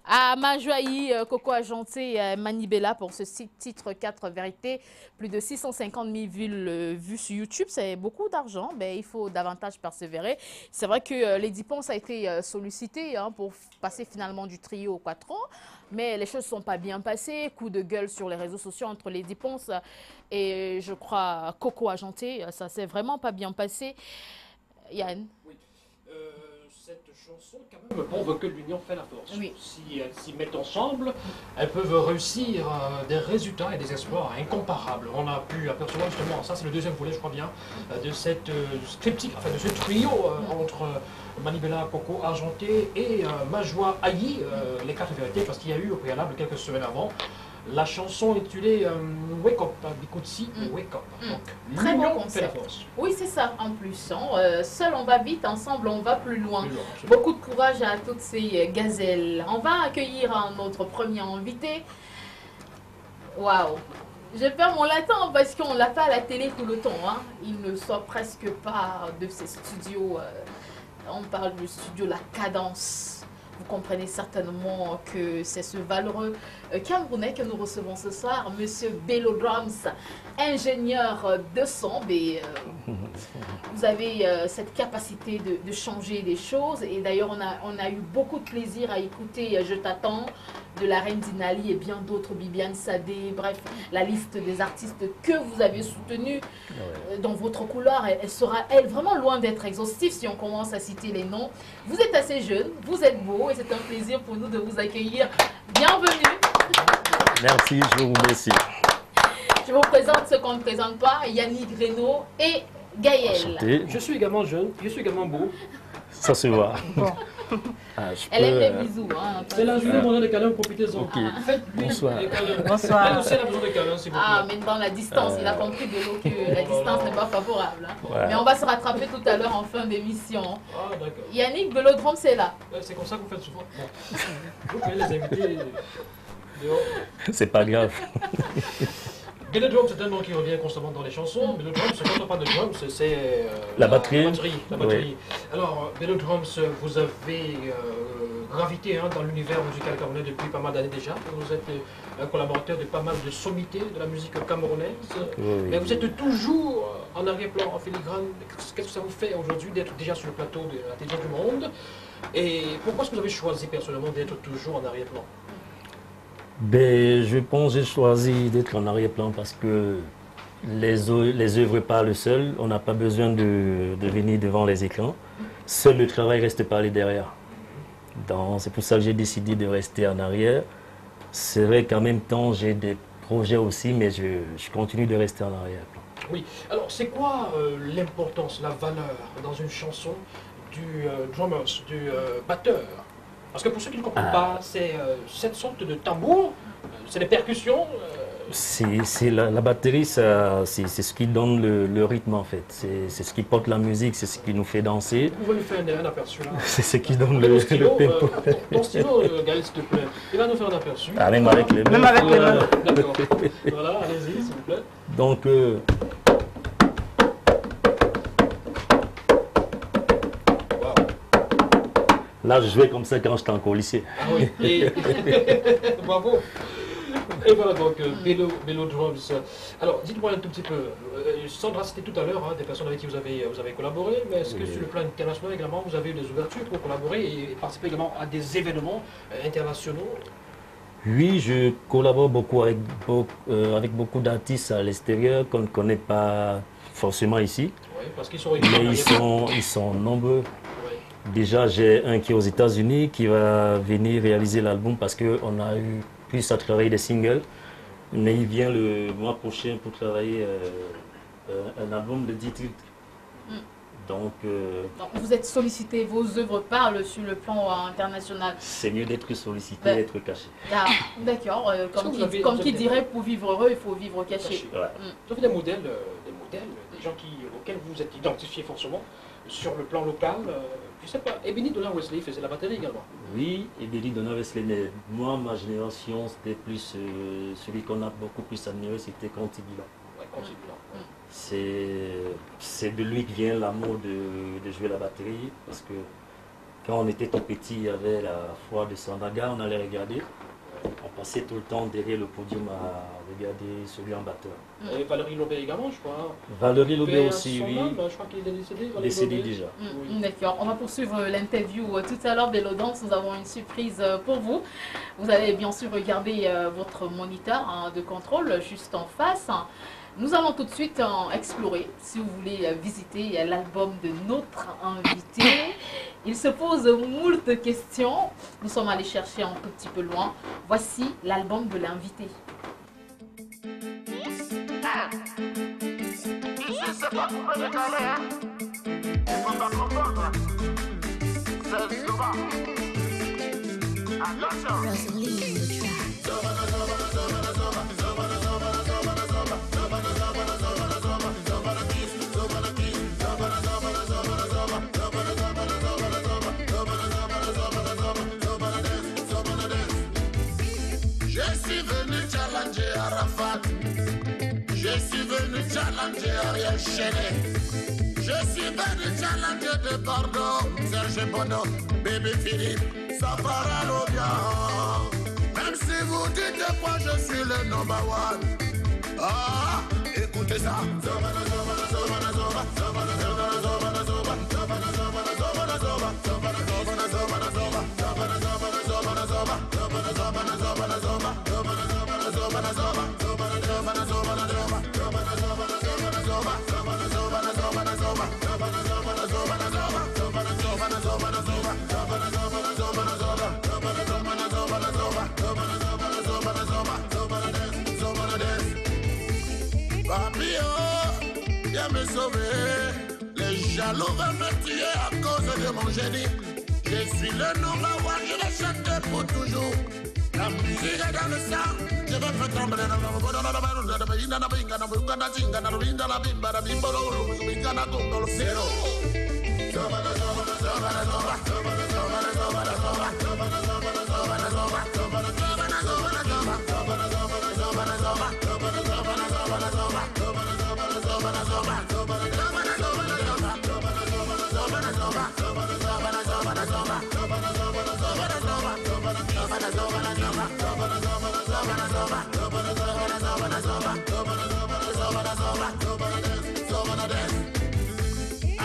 à Majoaï, Coco Agenté, Manibella pour ce titre 4 vérités. Plus de 650 000 vues sur YouTube, c'est beaucoup d'argent. Mais il faut davantage persévérer. C'est vrai que Lady Ponce a été sollicité hein, pour passer finalement du trio au quattro. Mais les choses ne sont pas bien passées. Coup de gueule sur les réseaux sociaux entre Lady Ponce et je crois Coco Agenté. Ça s'est vraiment pas bien passé. Yann. Oui. Cette chanson, quand même, prouve que l'union fait la force. Oui. Si elles s'y mettent ensemble, elles peuvent réussir des résultats et des espoirs incomparables. On a pu apercevoir justement, ça c'est le deuxième volet, je crois bien, de cette triptyque, enfin de ce trio entre Manibella, Coco Argenté et Majoa Ayi, les quatre vérités, parce qu'il y a eu au préalable quelques semaines avant. La chanson intitulée Wake Up, Bikutsi, Wake Up. Donc, très bon l'union fait la concept. force. Oui, c'est ça en plus. Hein. Seul on va vite, ensemble on va plus loin. Plus loin, absolument. Beaucoup de courage à toutes ces gazelles. On va accueillir notre premier invité. Waouh! Je perds mon latin parce qu'on l'a pas à la télé tout le temps. Hein. Il ne sort presque pas de ces studios. On parle du studio La Cadence. Vous comprenez certainement que c'est ce valeureux Camerounais que nous recevons ce soir, Monsieur Bello Drums, ingénieur de son. Et, vous avez cette capacité de changer des choses. Et d'ailleurs, on a eu beaucoup de plaisir à écouter Je t'attends de la Reine Dinali et bien d'autres, Bibiane Sadé, bref, la liste des artistes que vous avez soutenus dans votre couloir, elle sera, elle, vraiment loin d'être exhaustive si on commence à citer les noms. Vous êtes assez jeune, vous êtes beau et c'est un plaisir pour nous de vous accueillir. Bienvenue. Merci, je vous remercie. Je vous présente ceux qu'on ne présente pas, Yannick Reynaud et Gaël. Enchanté. Je suis également jeune, je suis également beau. Ça se voit. Bon. Elle aime les bisous. Hein, C'est la journée mondiale des câlins, profitez-en. Ok. Faites-lui Bonsoir. des câlins. Bonsoir. Elle aussi, elle a besoin de câlins, s'il vous plaît. Ah, mais dans la distance, il a compris de l'eau que la distance n'est pas favorable. Hein. Ouais. Mais on va se rattraper tout à l'heure en fin d'émission. Ah, d'accord. Yannick Belodrome, c'est là. C'est comme ça que vous faites souvent. Bon. Vous pouvez les inviter dehors. C'est pas grave. Bello Drums, c'est un nom qui revient constamment dans les chansons. Bello Drums, quand on parle de drums, c'est La batterie. La batterie. Alors, Bello Drums, vous avez gravité hein, dans l'univers musical camerounais depuis pas mal d'années déjà. Vous êtes un collaborateur de pas mal de sommités de la musique camerounaise. Oui. Mais vous êtes toujours en arrière-plan, en filigrane. Qu'est-ce que ça vous fait aujourd'hui d'être déjà sur le plateau de la télévision du monde? Et pourquoi est-ce que vous avez choisi personnellement d'être toujours en arrière-plan? Ben, je pense que j'ai choisi d'être en arrière-plan parce que les œuvres parlent seules. On n'a pas besoin de venir devant les écrans. Seul le travail reste parler derrière. C'est pour ça que j'ai décidé de rester en arrière. C'est vrai qu'en même temps, j'ai des projets aussi, mais je continue de rester en arrière-plan. Oui, alors c'est quoi l'importance, la valeur dans une chanson du drummer, du batteur? Parce que pour ceux qui ne comprennent pas, c'est cette sorte de tambour, c'est des percussions. C'est la batterie, c'est ce qui donne le rythme en fait. C'est ce qui porte la musique, c'est ce qui nous fait danser. Vous pouvez nous faire un aperçu là? C'est ce qui donne Le le stylo, tempo. ton stylo, Gaël, s'il te plaît, il va nous faire un aperçu. Ah, même avec les mains. Même avec les mains. D'accord. Voilà, allez-y, s'il vous plaît. Donc, Wow. là, je jouais comme ça quand j'étais encore au lycée. Ah oui, et... bravo. Et voilà donc Bello Drums. Alors dites-moi un tout petit peu, Sandra c'était tout à l'heure des personnes avec qui vous avez collaboré, mais est-ce que sur le plan international également vous avez eu des ouvertures pour collaborer et participer également à des événements internationaux? Oui, je collabore beaucoup avec beaucoup d'artistes à l'extérieur qu'on ne connaît pas forcément ici, Oui, parce qu'ils sont mais ils sont nombreux. Oui. Déjà, j'ai un qui est aux États-Unis qui va venir réaliser l'album parce qu'on a eu plus à travailler des singles. Mais il vient le mois prochain pour travailler un album de 10 titres. Donc, vous êtes sollicité, vos œuvres parlent sur le plan international. c'est mieux d'être sollicité, Ben, d'être caché. Ah, d'accord, comme qui dirait, pour vivre heureux, il faut vivre caché. Ouais. Vous avez des modèles, des gens auxquels vous êtes identifiés forcément sur le plan local. Je sais pas, Ebony Donna Wesley faisait la batterie également. Oui, et Billy Donna Wesley, mais moi, ma génération, c'était plus celui qu'on a beaucoup plus admiré, c'était Conti Bilan. Ouais, continue. c'est de lui que vient l'amour de jouer la batterie, parce que quand on était tout petit, il y avait la foire de Sandaga, on allait regarder. On passait tout le temps derrière le podium à regarder celui en batteur. Et Valérie Lobé également, je crois. Valérie Lobé aussi, oui. Je crois qu'il est décédé. Décédé déjà. D'accord, on va poursuivre l'interview tout à l'heure. Bellodance, nous avons une surprise pour vous. Vous allez bien sûr regarder votre moniteur de contrôle juste en face. Nous allons tout de suite explorer, si vous voulez visiter l'album de notre invité. Il se pose moult questions. Nous sommes allés chercher un tout petit peu loin. Voici l'album de l'invité. Je sais pas pourquoi je galère. Il faut pas comprendre. C'est souvent. Attention. Je suis venu challenger Arafat. Je suis venu challenger Ariel Cheney. Je suis venu challenger de Bordeaux, Serge Bono, Bébé Philippe, Safara Lobia. Même si vous dites que moi je suis le number one. Ah, écoutez ça. Me sauver. Les jaloux veulent me tuer à cause de mon génie. Je suis le number one, je le chante pour toujours. La musique est dans le sang, je vais me trembler dans le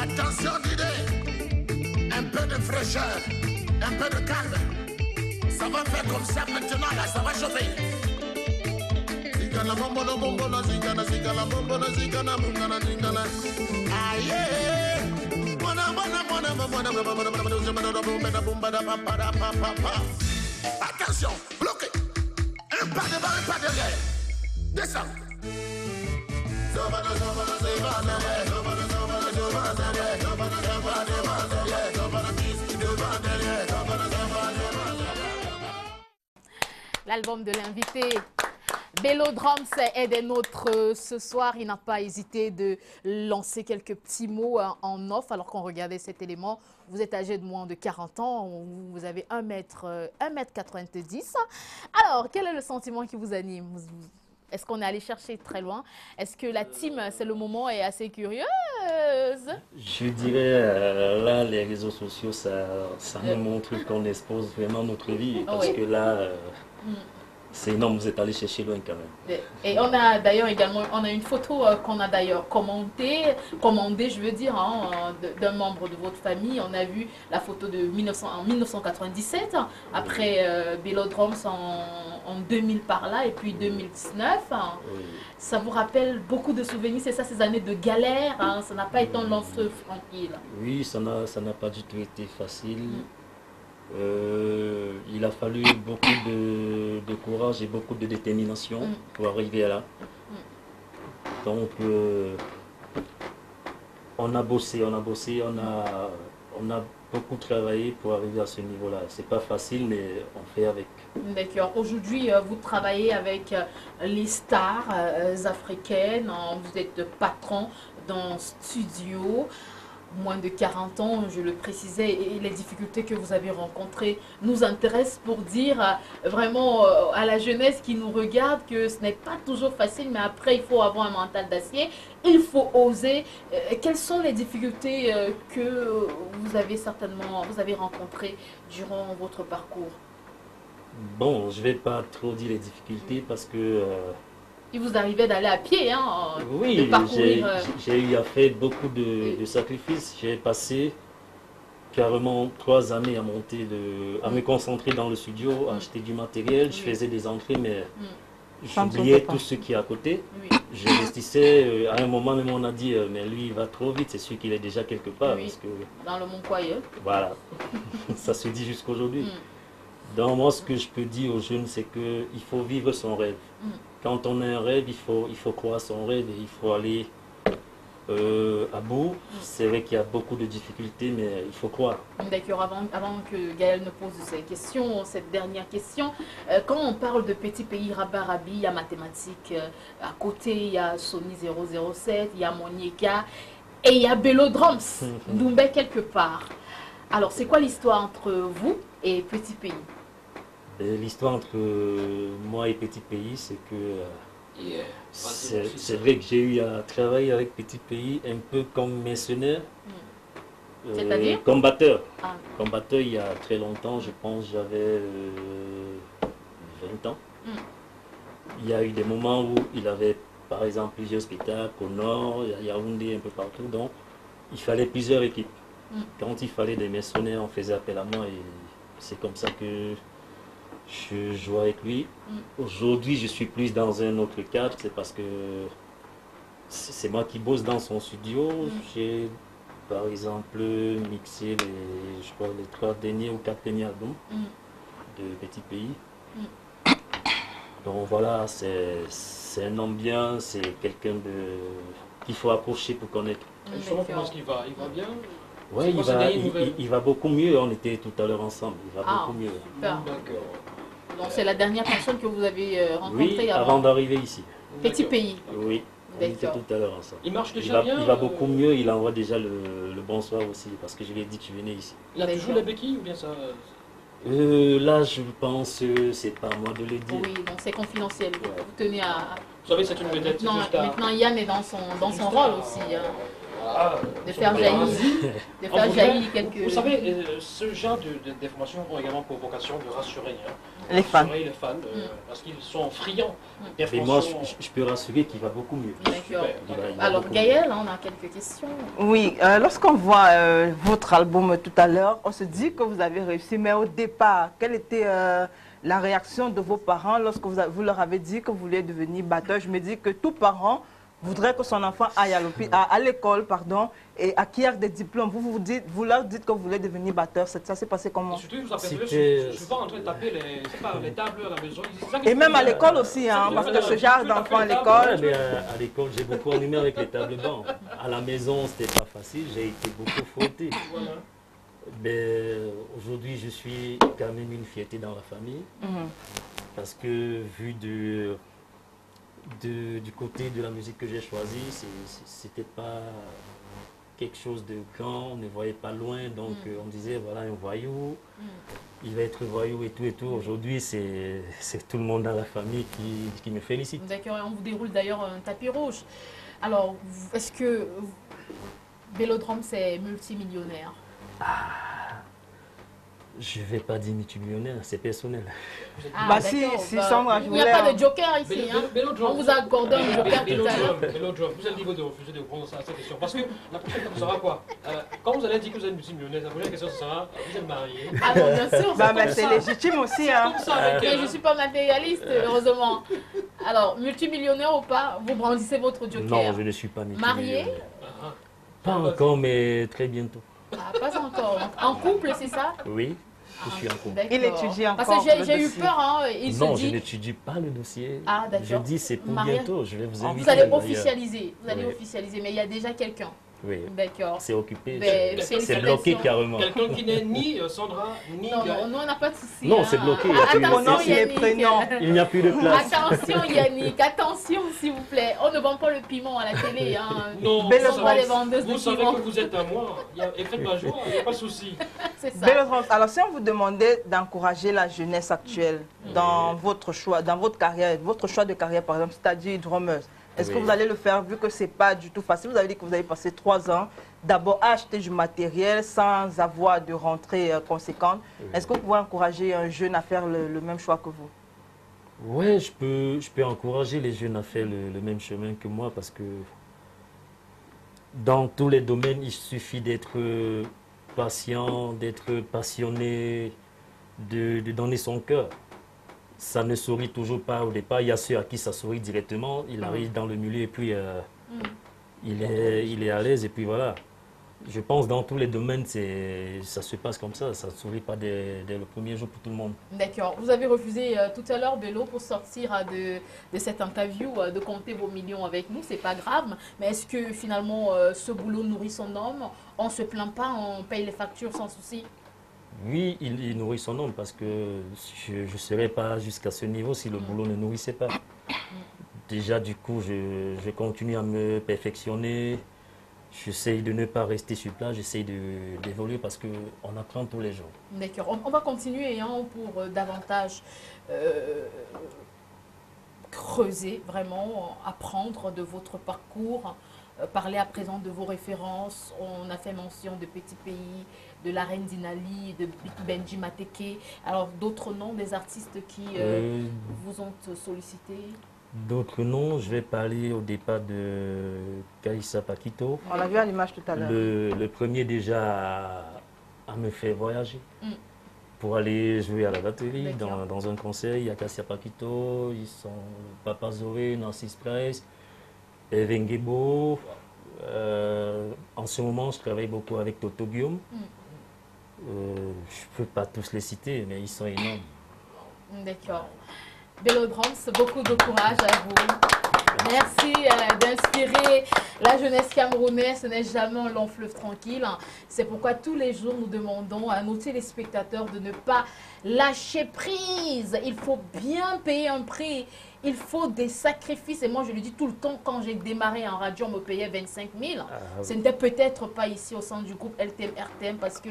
attention d'idée, un peu de fraîcheur, un peu de calme. Ça va faire comme ça maintenant, là, ça va chauffer. Zingana bombona bombona zingana zingana bombona zingana bombona zingana. Aïe, attention, bloqué. Un pas devant, un pas derrière. Descends. L'album de l'invité. Bellodrums est des nôtres ce soir. Il n'a pas hésité de lancer quelques petits mots en off alors qu'on regardait cet élément. Vous êtes âgé de moins de 40 ans, vous avez 1m90. Alors, quel est le sentiment qui vous anime? Est-ce qu'on est allé chercher très loin? Est-ce que la team, c'est le moment, est assez curieuse? Je dirais, là, les réseaux sociaux, ça nous montre qu'on expose vraiment notre vie. Parce que là, c'est énorme, vous êtes allé chercher loin quand même. Et on a d'ailleurs également, on a une photo qu'on a d'ailleurs commandée, je veux dire, hein, d'un membre de votre famille. On a vu la photo de en 1997, après Bellodrums en 2000 par là, et puis 2019. Oui. Ça vous rappelle beaucoup de souvenirs, c'est ça, ces années de galère, hein, ça n'a pas été un long feu tranquille. Oui, ça n'a pas du tout été facile. Il a fallu beaucoup de courage et beaucoup de détermination pour arriver là. Donc, on a bossé, on a beaucoup travaillé pour arriver à ce niveau-là. C'est pas facile, mais on fait avec. D'accord. Aujourd'hui, vous travaillez avec les stars africaines. Vous êtes patron dans studio. moins de 40 ans, je le précisais, et les difficultés que vous avez rencontrées nous intéressent pour dire vraiment à la jeunesse qui nous regarde que ce n'est pas toujours facile, mais après il faut avoir un mental d'acier, il faut oser. Quelles sont les difficultés que vous avez rencontrées durant votre parcours? Bon, je ne vais pas trop dire les difficultés parce que... il vous arrivait d'aller à pied, hein, oui, de parcourir... j'ai eu à faire beaucoup de sacrifices. J'ai passé carrément 3 années à monter, à me concentrer dans le studio, à acheter du matériel. Je faisais des entrées, mais j'oubliais tout ce qui est à côté. Oui. J'investissais. À un moment même, on a dit, mais lui, il va trop vite. C'est sûr qu'il est déjà quelque part. Oui. Parce que, dans le Mont Coyeux. voilà, ça se dit jusqu'aujourd'hui. Donc moi, ce que je peux dire aux jeunes, c'est qu'il faut vivre son rêve. Quand on a un rêve, il faut croire son rêve et il faut aller à bout. C'est vrai qu'il y a beaucoup de difficultés, mais il faut croire. D'accord, avant que Gaël ne pose cette dernière question, quand on parle de petit pays Rabarabi, il y a mathématiques, à côté il y a Sony 007, il y a Monieka et il y a Bélodroms, Doumbé quelque part. Alors c'est quoi l'histoire entre vous et Petit Pays? L'histoire entre moi et Petit Pays, c'est que c'est vrai que j'ai eu à travailler avec Petit Pays un peu comme mercenaire, c'est-à-dire combatteur. Combatteur il y a très longtemps, je pense j'avais 20 ans. Il y a eu des moments où il avait par exemple plusieurs spectacles au nord, il y a Yaoundé un peu partout, donc il fallait plusieurs équipes. Quand il fallait des mercenaires, on faisait appel à moi et c'est comme ça que je joue avec lui. Aujourd'hui, je suis plus dans un autre cadre, c'est parce que c'est moi qui bosse dans son studio. J'ai, par exemple, mixé je crois, les 3 derniers ou 4 derniers albums de Petit Pays. Donc voilà, c'est un homme bien, c'est quelqu'un qu'il faut approcher pour connaître. Justement, comment est-ce qu'il va? Il va bien? Oui, il va beaucoup mieux. On était tout à l'heure ensemble. Il va beaucoup mieux. Super. Donc c'est la dernière personne que vous avez rencontrée oui, avant d'arriver ici. Petit Pays. Oui, on était tout à l'heure ensemble. Il marche déjà bien? Il va beaucoup mieux. Il envoie déjà le bonsoir aussi parce que je lui ai dit que je venais ici. Il a toujours les béquilles ou bien ça? Là, je pense c'est pas à moi de le dire. Oui, donc c'est confidentiel. Vous tenez à... Vous savez, c'est une vedette. Maintenant, Yann est dans son rôle aussi. De faire jaillir quelques... Vous savez, ce genre d'informations ont également pour vocation de rassurer les fans. Parce qu'ils sont friands. Et moi, je peux rassurer qu'il va beaucoup mieux. D'accord. Alors, Gaël, on a quelques questions. Oui, lorsqu'on voit votre album tout à l'heure, on se dit que vous avez réussi, mais au départ, quelle était la réaction de vos parents lorsque vous leur avez dit que vous vouliez devenir batteur? Je me dis que tout parent voudrait que son enfant aille à l'école et acquiert des diplômes. Vous leur dites que vous voulez devenir batteur. Ça s'est passé comment? Surtout, vous appelez souvent en train de taper les tables à la maison. Et même à l'école aussi, parce que ce genre d'enfant à l'école... À l'école, j'ai beaucoup animé avec les tables bancs. À la maison, c'était pas facile. J'ai été beaucoup frotté. Mais aujourd'hui, je suis quand même une fierté dans la famille. Parce que vu du côté de la musique que j'ai choisi, c'était pas quelque chose de grand, on ne voyait pas loin, donc on disait voilà un voyou, il va être voyou et tout. Aujourd'hui, c'est tout le monde dans la famille qui me félicite. D'accord, on vous déroule d'ailleurs un tapis rouge. Alors, est-ce que Bélodroms c'est multimillionnaire? Je ne vais pas dire multimillionnaire, c'est personnel. Si Sandra, il n'y a pas de joker ici. On vous a accordé un joker tout à l'heure. Bélodroms, vous avez le niveau de refuser de répondre à cette question. Parce que la prochaine question sera quoi? Quand vous allez dire que vous êtes multimillionnaire, la prochaine question sera vous êtes marié? Ah non, bien sûr. C'est légitime aussi. Mais je ne suis pas matérialiste, heureusement. Alors, multimillionnaire ou pas, vous brandissez votre joker? Non, je ne suis pas multimillionnaire. Marié? Pas encore, mais très bientôt. Pas encore. En couple, c'est ça? Oui, je suis en couple. Il étudie encore. Parce que j'ai eu peur, non, je n'étudie pas le dossier. Ah, d'accord. Je dis c'est pour bientôt, je vais vous inviter. Vous allez officialiser, mais il y a déjà quelqu'un. Oui. D'accord. C'est occupé. Ben, C'est bloqué carrément. Quelqu'un qui n'est ni Sandra, ni Non, Gaël. nous, on n'a pas de souci. Non, hein. c'est bloqué. Il n'y a plus de Attention, place. les prénoms. Il n'y a plus de place. Attention Yannick, attention s'il vous plaît. On ne vend pas le piment à la télé. Hein. Non, Belle On Rose. voit les vendeuses de vous savez piment. que vous êtes à moi. Et faites ma joie, il n'y a pas de souci. C'est ça. Belle-Rose, alors si on vous demandait d'encourager la jeunesse actuelle dans votre choix, dans votre carrière, votre choix de carrière par exemple, c'est-à-dire drummeuse, est-ce que Oui. vous allez le faire vu que c'est pas du tout facile? Vous avez dit que vous avez passé 3 ans d'abord à acheter du matériel sans avoir de rentrée conséquente. Oui. Est-ce que vous pouvez encourager un jeune à faire le même choix que vous? Ouais, je peux encourager les jeunes à faire le même chemin que moi parce que dans tous les domaines, il suffit d'être patient, d'être passionné, de donner son cœur. Ça ne sourit toujours pas au départ. Il y a ceux à qui ça sourit directement. Il arrive dans le milieu et puis il est à l'aise et puis voilà. Je pense dans tous les domaines, ça se passe comme ça. Ça ne sourit pas dès le premier jour pour tout le monde. D'accord. Vous avez refusé tout à l'heure, Bello, pour sortir de cette interview, de compter vos millions avec nous. C'est pas grave. Mais est-ce que finalement, ce boulot nourrit son homme? On ne se plaint pas, on paye les factures sans souci? Oui, il nourrit son homme parce que je ne serais pas jusqu'à ce niveau si le boulot ne nourrissait pas. Déjà, du coup, je continue à me perfectionner. J'essaye de ne pas rester sur place, j'essaye d'évoluer parce qu'on apprend tous les jours. D'accord. On va continuer hein, pour davantage creuser, vraiment apprendre de votre parcours, parler à présent de vos références. On a fait mention de Petit Pays, de la Reine Dinali, de Benji Mateke. Alors d'autres noms des artistes qui vous ont sollicité? D'autres noms, je vais parler au départ de Kaïssa Pakito. On l'a vu à l'image tout à l'heure. Le premier déjà à me faire voyager pour aller jouer à la batterie dans un concert. Il y a Kaïssa Pakito, ils sont Papa Zoé, Narcisse Price, Evengebo. En ce moment, je travaille beaucoup avec Toto Guillaume. Je ne peux pas tous les citer, mais ils sont énormes. D'accord. Bello Drums, beaucoup de courage à vous. Merci d'inspirer la jeunesse camerounaise. Ce n'est jamais un long fleuve tranquille. C'est pourquoi tous les jours, nous demandons à nos téléspectateurs de ne pas lâcher prise. Il faut bien payer un prix. Il faut des sacrifices. Et moi, je le dis tout le temps, quand j'ai démarré en radio, on me payait 25 000. Ce n'était peut-être pas ici au sein du groupe LTM RTM parce que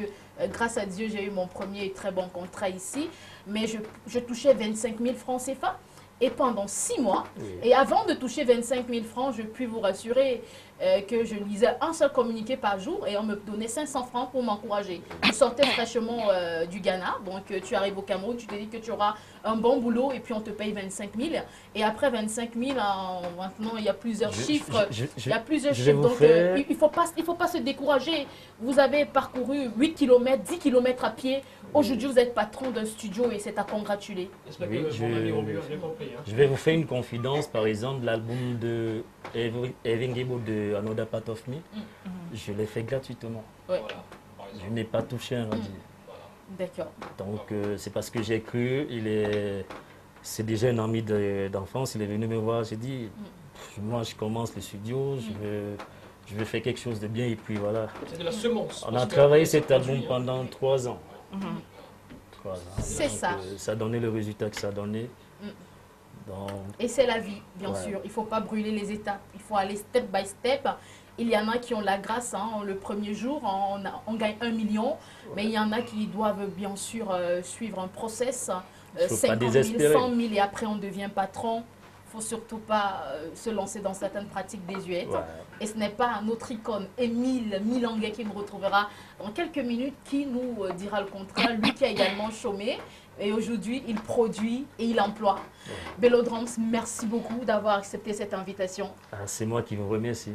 grâce à Dieu, j'ai eu mon premier très bon contrat ici. Mais je touchais 25 000 francs CFA. Et pendant 6 mois, et avant de toucher 25 000 francs, je puis vous rassurer que je lisais un seul communiqué par jour et on me donnait 500 francs pour m'encourager. Je sortais fraîchement du Ghana, donc tu arrives au Cameroun, tu te dis que tu auras un bon boulot et puis on te paye 25 000. Et après 25 000, maintenant il y a plusieurs chiffres, il y a plusieurs chiffres, donc il ne faut pas se décourager. Vous avez parcouru 8 km, 10 km à pied. Aujourd'hui, vous êtes patron d'un studio et c'est à congratuler. Oui, je vais vous faire une confidence, par exemple, l'album de Evengebo de Another Part of Me, je l'ai fait gratuitement. Ouais. Je n'ai pas touché un radis. D'accord. Donc c'est parce que j'ai cru, c'est déjà un ami d'enfance, il est venu me voir, j'ai dit, moi je commence le studio, je veux faire quelque chose de bien et puis voilà. C'est de la semence. On a travaillé cet album pendant 3 ans. 3 ans. C'est ça. Ça a donné le résultat que ça a donné. Donc, et c'est la vie, bien sûr. Il ne faut pas brûler les étapes. Il faut aller step by step. Il y en a qui ont la grâce. Le premier jour, on gagne 1 million. Mais il y en a qui doivent bien sûr suivre un process. 50 000, 100 000 et après on devient patron. Il ne faut surtout pas se lancer dans certaines pratiques désuètes. Ouais. Et ce n'est pas notre icône, Émile Milanguet, qui nous retrouvera dans quelques minutes, qui nous dira le contraire. Lui qui a également chômé. Et aujourd'hui, il produit et il emploie. Ouais. Bello Drums, merci beaucoup d'avoir accepté cette invitation. C'est moi qui vous remercie.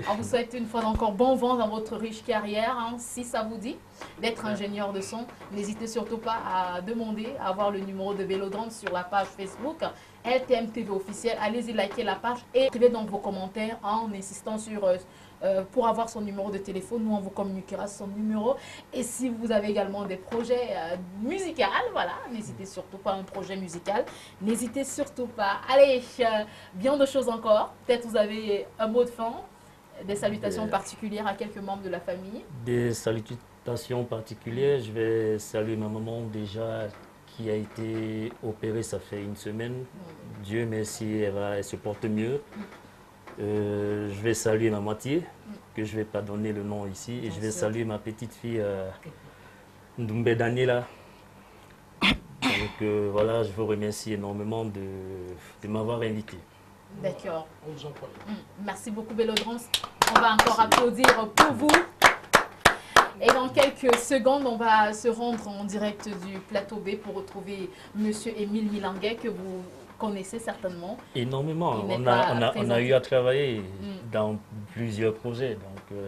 On vous souhaite une fois encore bon vent dans votre riche carrière. Si ça vous dit d'être ingénieur de son, n'hésitez surtout pas à demander, à avoir le numéro de Bello Drums sur la page Facebook LTM TV officielle. Allez-y liker la page et écrivez donc vos commentaires en insistant sur pour avoir son numéro de téléphone. Nous, on vous communiquera son numéro. Et si vous avez également des projets musicaux, voilà, n'hésitez surtout pas, un projet musical, n'hésitez surtout pas. Allez, bien de choses encore. Peut-être vous avez un mot de fin. Des salutations particulières à quelques membres de la famille? Des salutations particulières. Je vais saluer ma maman déjà qui a été opérée, ça fait une semaine. Dieu merci, elle se porte mieux. Je vais saluer ma moitié, que je ne vais pas donner le nom ici. Et je vais saluer ma petite fille, Ndoumbe Daniela. Donc voilà, je vous remercie énormément de m'avoir invité. D'accord. Merci beaucoup, Bélodrance. On va encore applaudir pour vous. Et dans quelques secondes, on va se rendre en direct du plateau B pour retrouver Monsieur Émile Milanguet, que vous connaissez certainement. Énormément. On a eu à travailler dans plusieurs projets. Donc,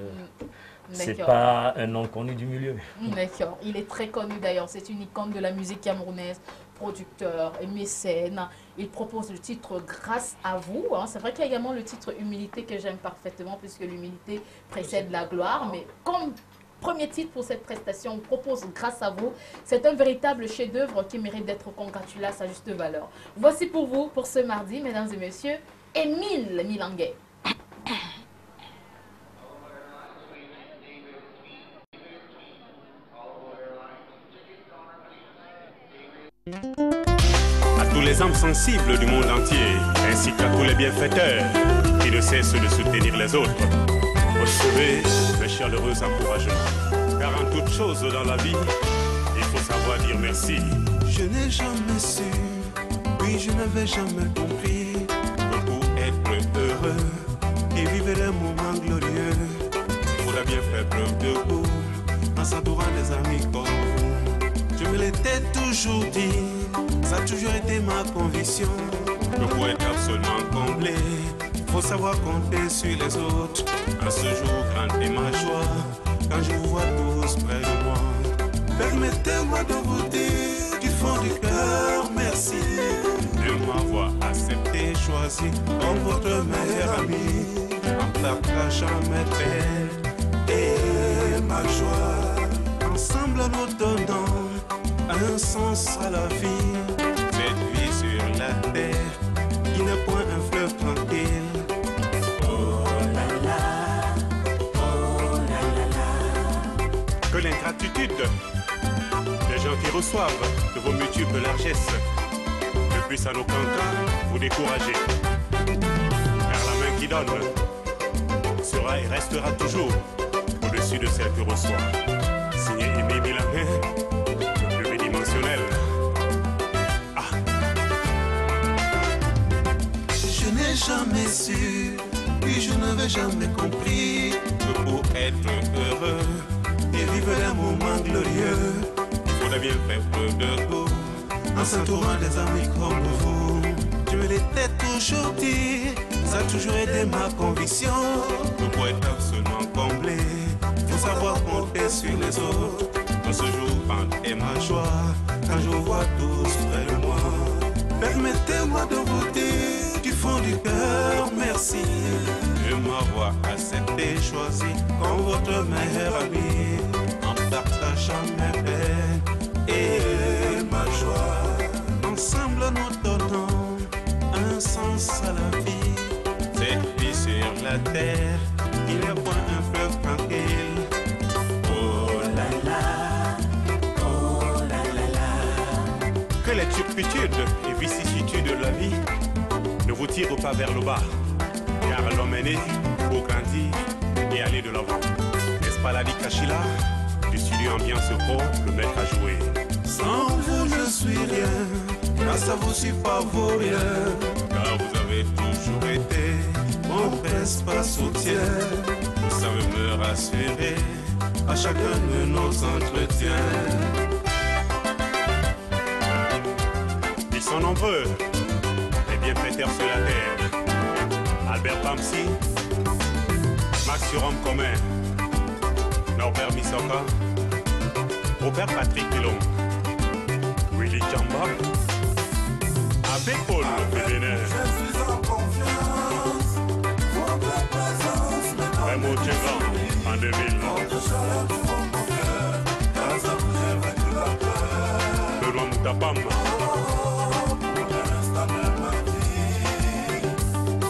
c'est pas un nom connu du milieu. D'accord. Il est très connu d'ailleurs. C'est une icône de la musique camerounaise, producteur et mécène. Il propose le titre Grâce à vous. C'est vrai qu'il y a également le titre Humilité que j'aime parfaitement puisque l'humilité précède la gloire. Mais comme premier titre pour cette prestation, on propose Grâce à vous. C'est un véritable chef-d'œuvre qui mérite d'être congratulé à sa juste valeur. Voici pour vous, pour ce mardi, mesdames et messieurs, Émile Milanguet. À tous les âmes sensibles du monde entier, ainsi qu'à tous les bienfaiteurs qui ne cessent de soutenir les autres, recevez mes chaleureux encouragements. Car en toute chose dans la vie, il faut savoir dire merci. Je n'ai jamais su, oui je n'avais jamais compris que pour être heureux et vivre les moments glorieux, il faudra bien faire preuve de goût en s'entourant des amis comme vous. Je me l'étais toujours dit, ça a toujours été ma conviction, que pour être absolument comblé, faut savoir compter sur les autres. à ce jour grande est ma joie, Quand je vous vois tous près de moi, permettez-moi de vous dire du fond du cœur merci de m'avoir accepté, choisi comme votre meilleur ami, en partageant mes peines et ma joie. Ensemble nous donnons un sens à la vie, cette vie sur la terre. qui n'est point un fleuve tranquille. Que l'ingratitude des gens qui reçoivent de vos multiples largesses ne puisse en aucun cas vous décourager. Car la main qui donne sera et restera toujours au-dessus de celle qui reçoit. Signé Émile Milanguet, le pluridimensionnel. Je n'ai jamais su, puis je n'avais jamais compris Que pour être heureux, et vivre les moments glorieux il faudrait bien faire preuve de goût en s'entourant des amis comme vous. Je me l'étais toujours dit, ça a toujours été ma conviction, que pour être absolument comblé, faut savoir compter sur les autres. dans ce jour grande est ma joie. Quand je vous vois tous près de moi, permettez-moi de vous dire du fond du cœur merci De m'avoir accepté, choisi comme votre meilleur ami, en partageant mes peines et ma joie. Ensemble nous donnons un sens à la vie, cette vie sur la terre. il n'est point un fleuve tranquille. Oh là là, oh là là là. Que les turpitudes et vicissitudes de la vie ne vous tirent pas vers le bas, car l'homme est né pour grandir et aller de l'avant. N'est-ce pas la dit Kachila du studio Ambiance Pro, le maître à jouer. Sans vous je suis rien, grâce à vous je suis pas vaurien, Car vous avez toujours été mon espace soutien vous savez me rassurer à chacun de nos entretiens. Ils sont nombreux, les bienfaiteurs sur la terre. Albert Pamsi, Max Surom Commun, Norbert Missoka, Robert Patrick Pilon, Willy Jamba, Abbé Paul Bénin, Je suis en confiance, votre présence me Raymond Tchengan en 2000, de chaleur du fond de mon cœur, grâce à vous j'ai vaincu la peur. Benoît Moutapam, Pour l'instant de ma vie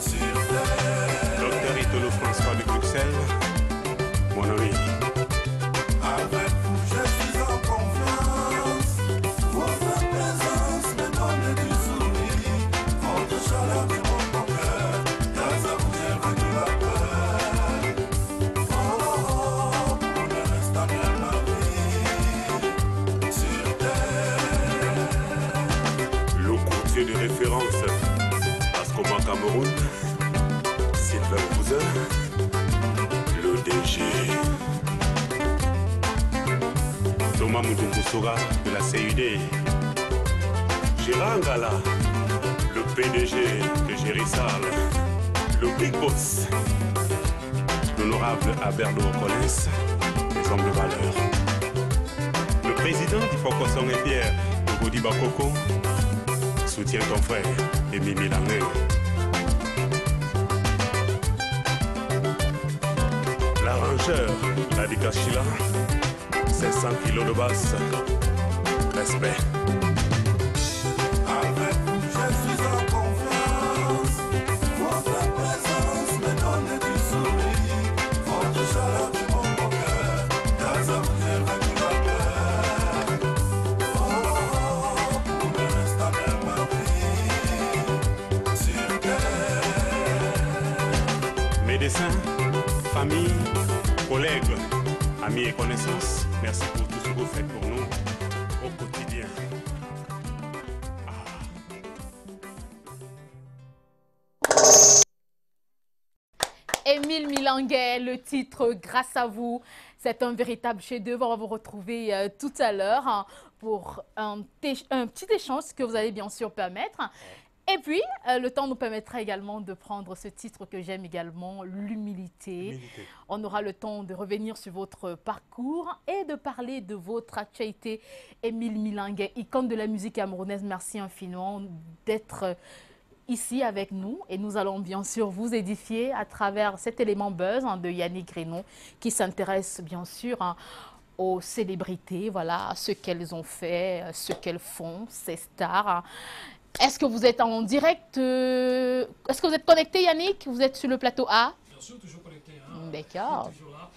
sur terre. Dr. Itolo François de Bruxelles, de référence. Parce qu'au Mans Cameroun, Sylvain Cousin, le DG. Thomas Moudoumboussora de la CUD. Gérard Ngala, le PDG de Gérisal. Le Big Boss. L'honorable Aberlo Collins, les hommes de valeur. Le président du Focoson et Pierre, de Godi Bakoko, soutient ton frère, Mimi Langin. L'arrangeur, Ladi Kachila, 500 kilos de basse, respect. Avec vous, je suis en confiance. Votre présence me donne du sourire. Votre chaleur de mon cœur, dans un bouquet régulateur. Oh, pour me rester ma vie sur terre. Médecins, famille, collègues, amis et connaissances, merci pour tout ce que vous faites pour nous au quotidien. Émile Milanguet, le titre Grâce à vous, c'est un véritable chef-d'œuvre. On va vous retrouver tout à l'heure hein, pour un petit échange que vous allez bien sûr permettre. Et puis, le temps nous permettra également de prendre ce titre que j'aime également, l'humilité. On aura le temps de revenir sur votre parcours et de parler de votre actualité. Émile Milanguet, icône de la musique camerounaise, merci infiniment d'être ici avec nous. Et nous allons bien sûr vous édifier à travers cet élément buzz hein, de Yannick Grenon qui s'intéresse bien sûr hein, aux célébrités, voilà, ce qu'elles ont fait, ce qu'elles font, ces stars. Hein. Est-ce que vous êtes en direct Est-ce que vous êtes connecté, Yannick? Vous êtes sur le plateau A? Bien sûr, toujours connecté. Hein. D'accord. Toujours là.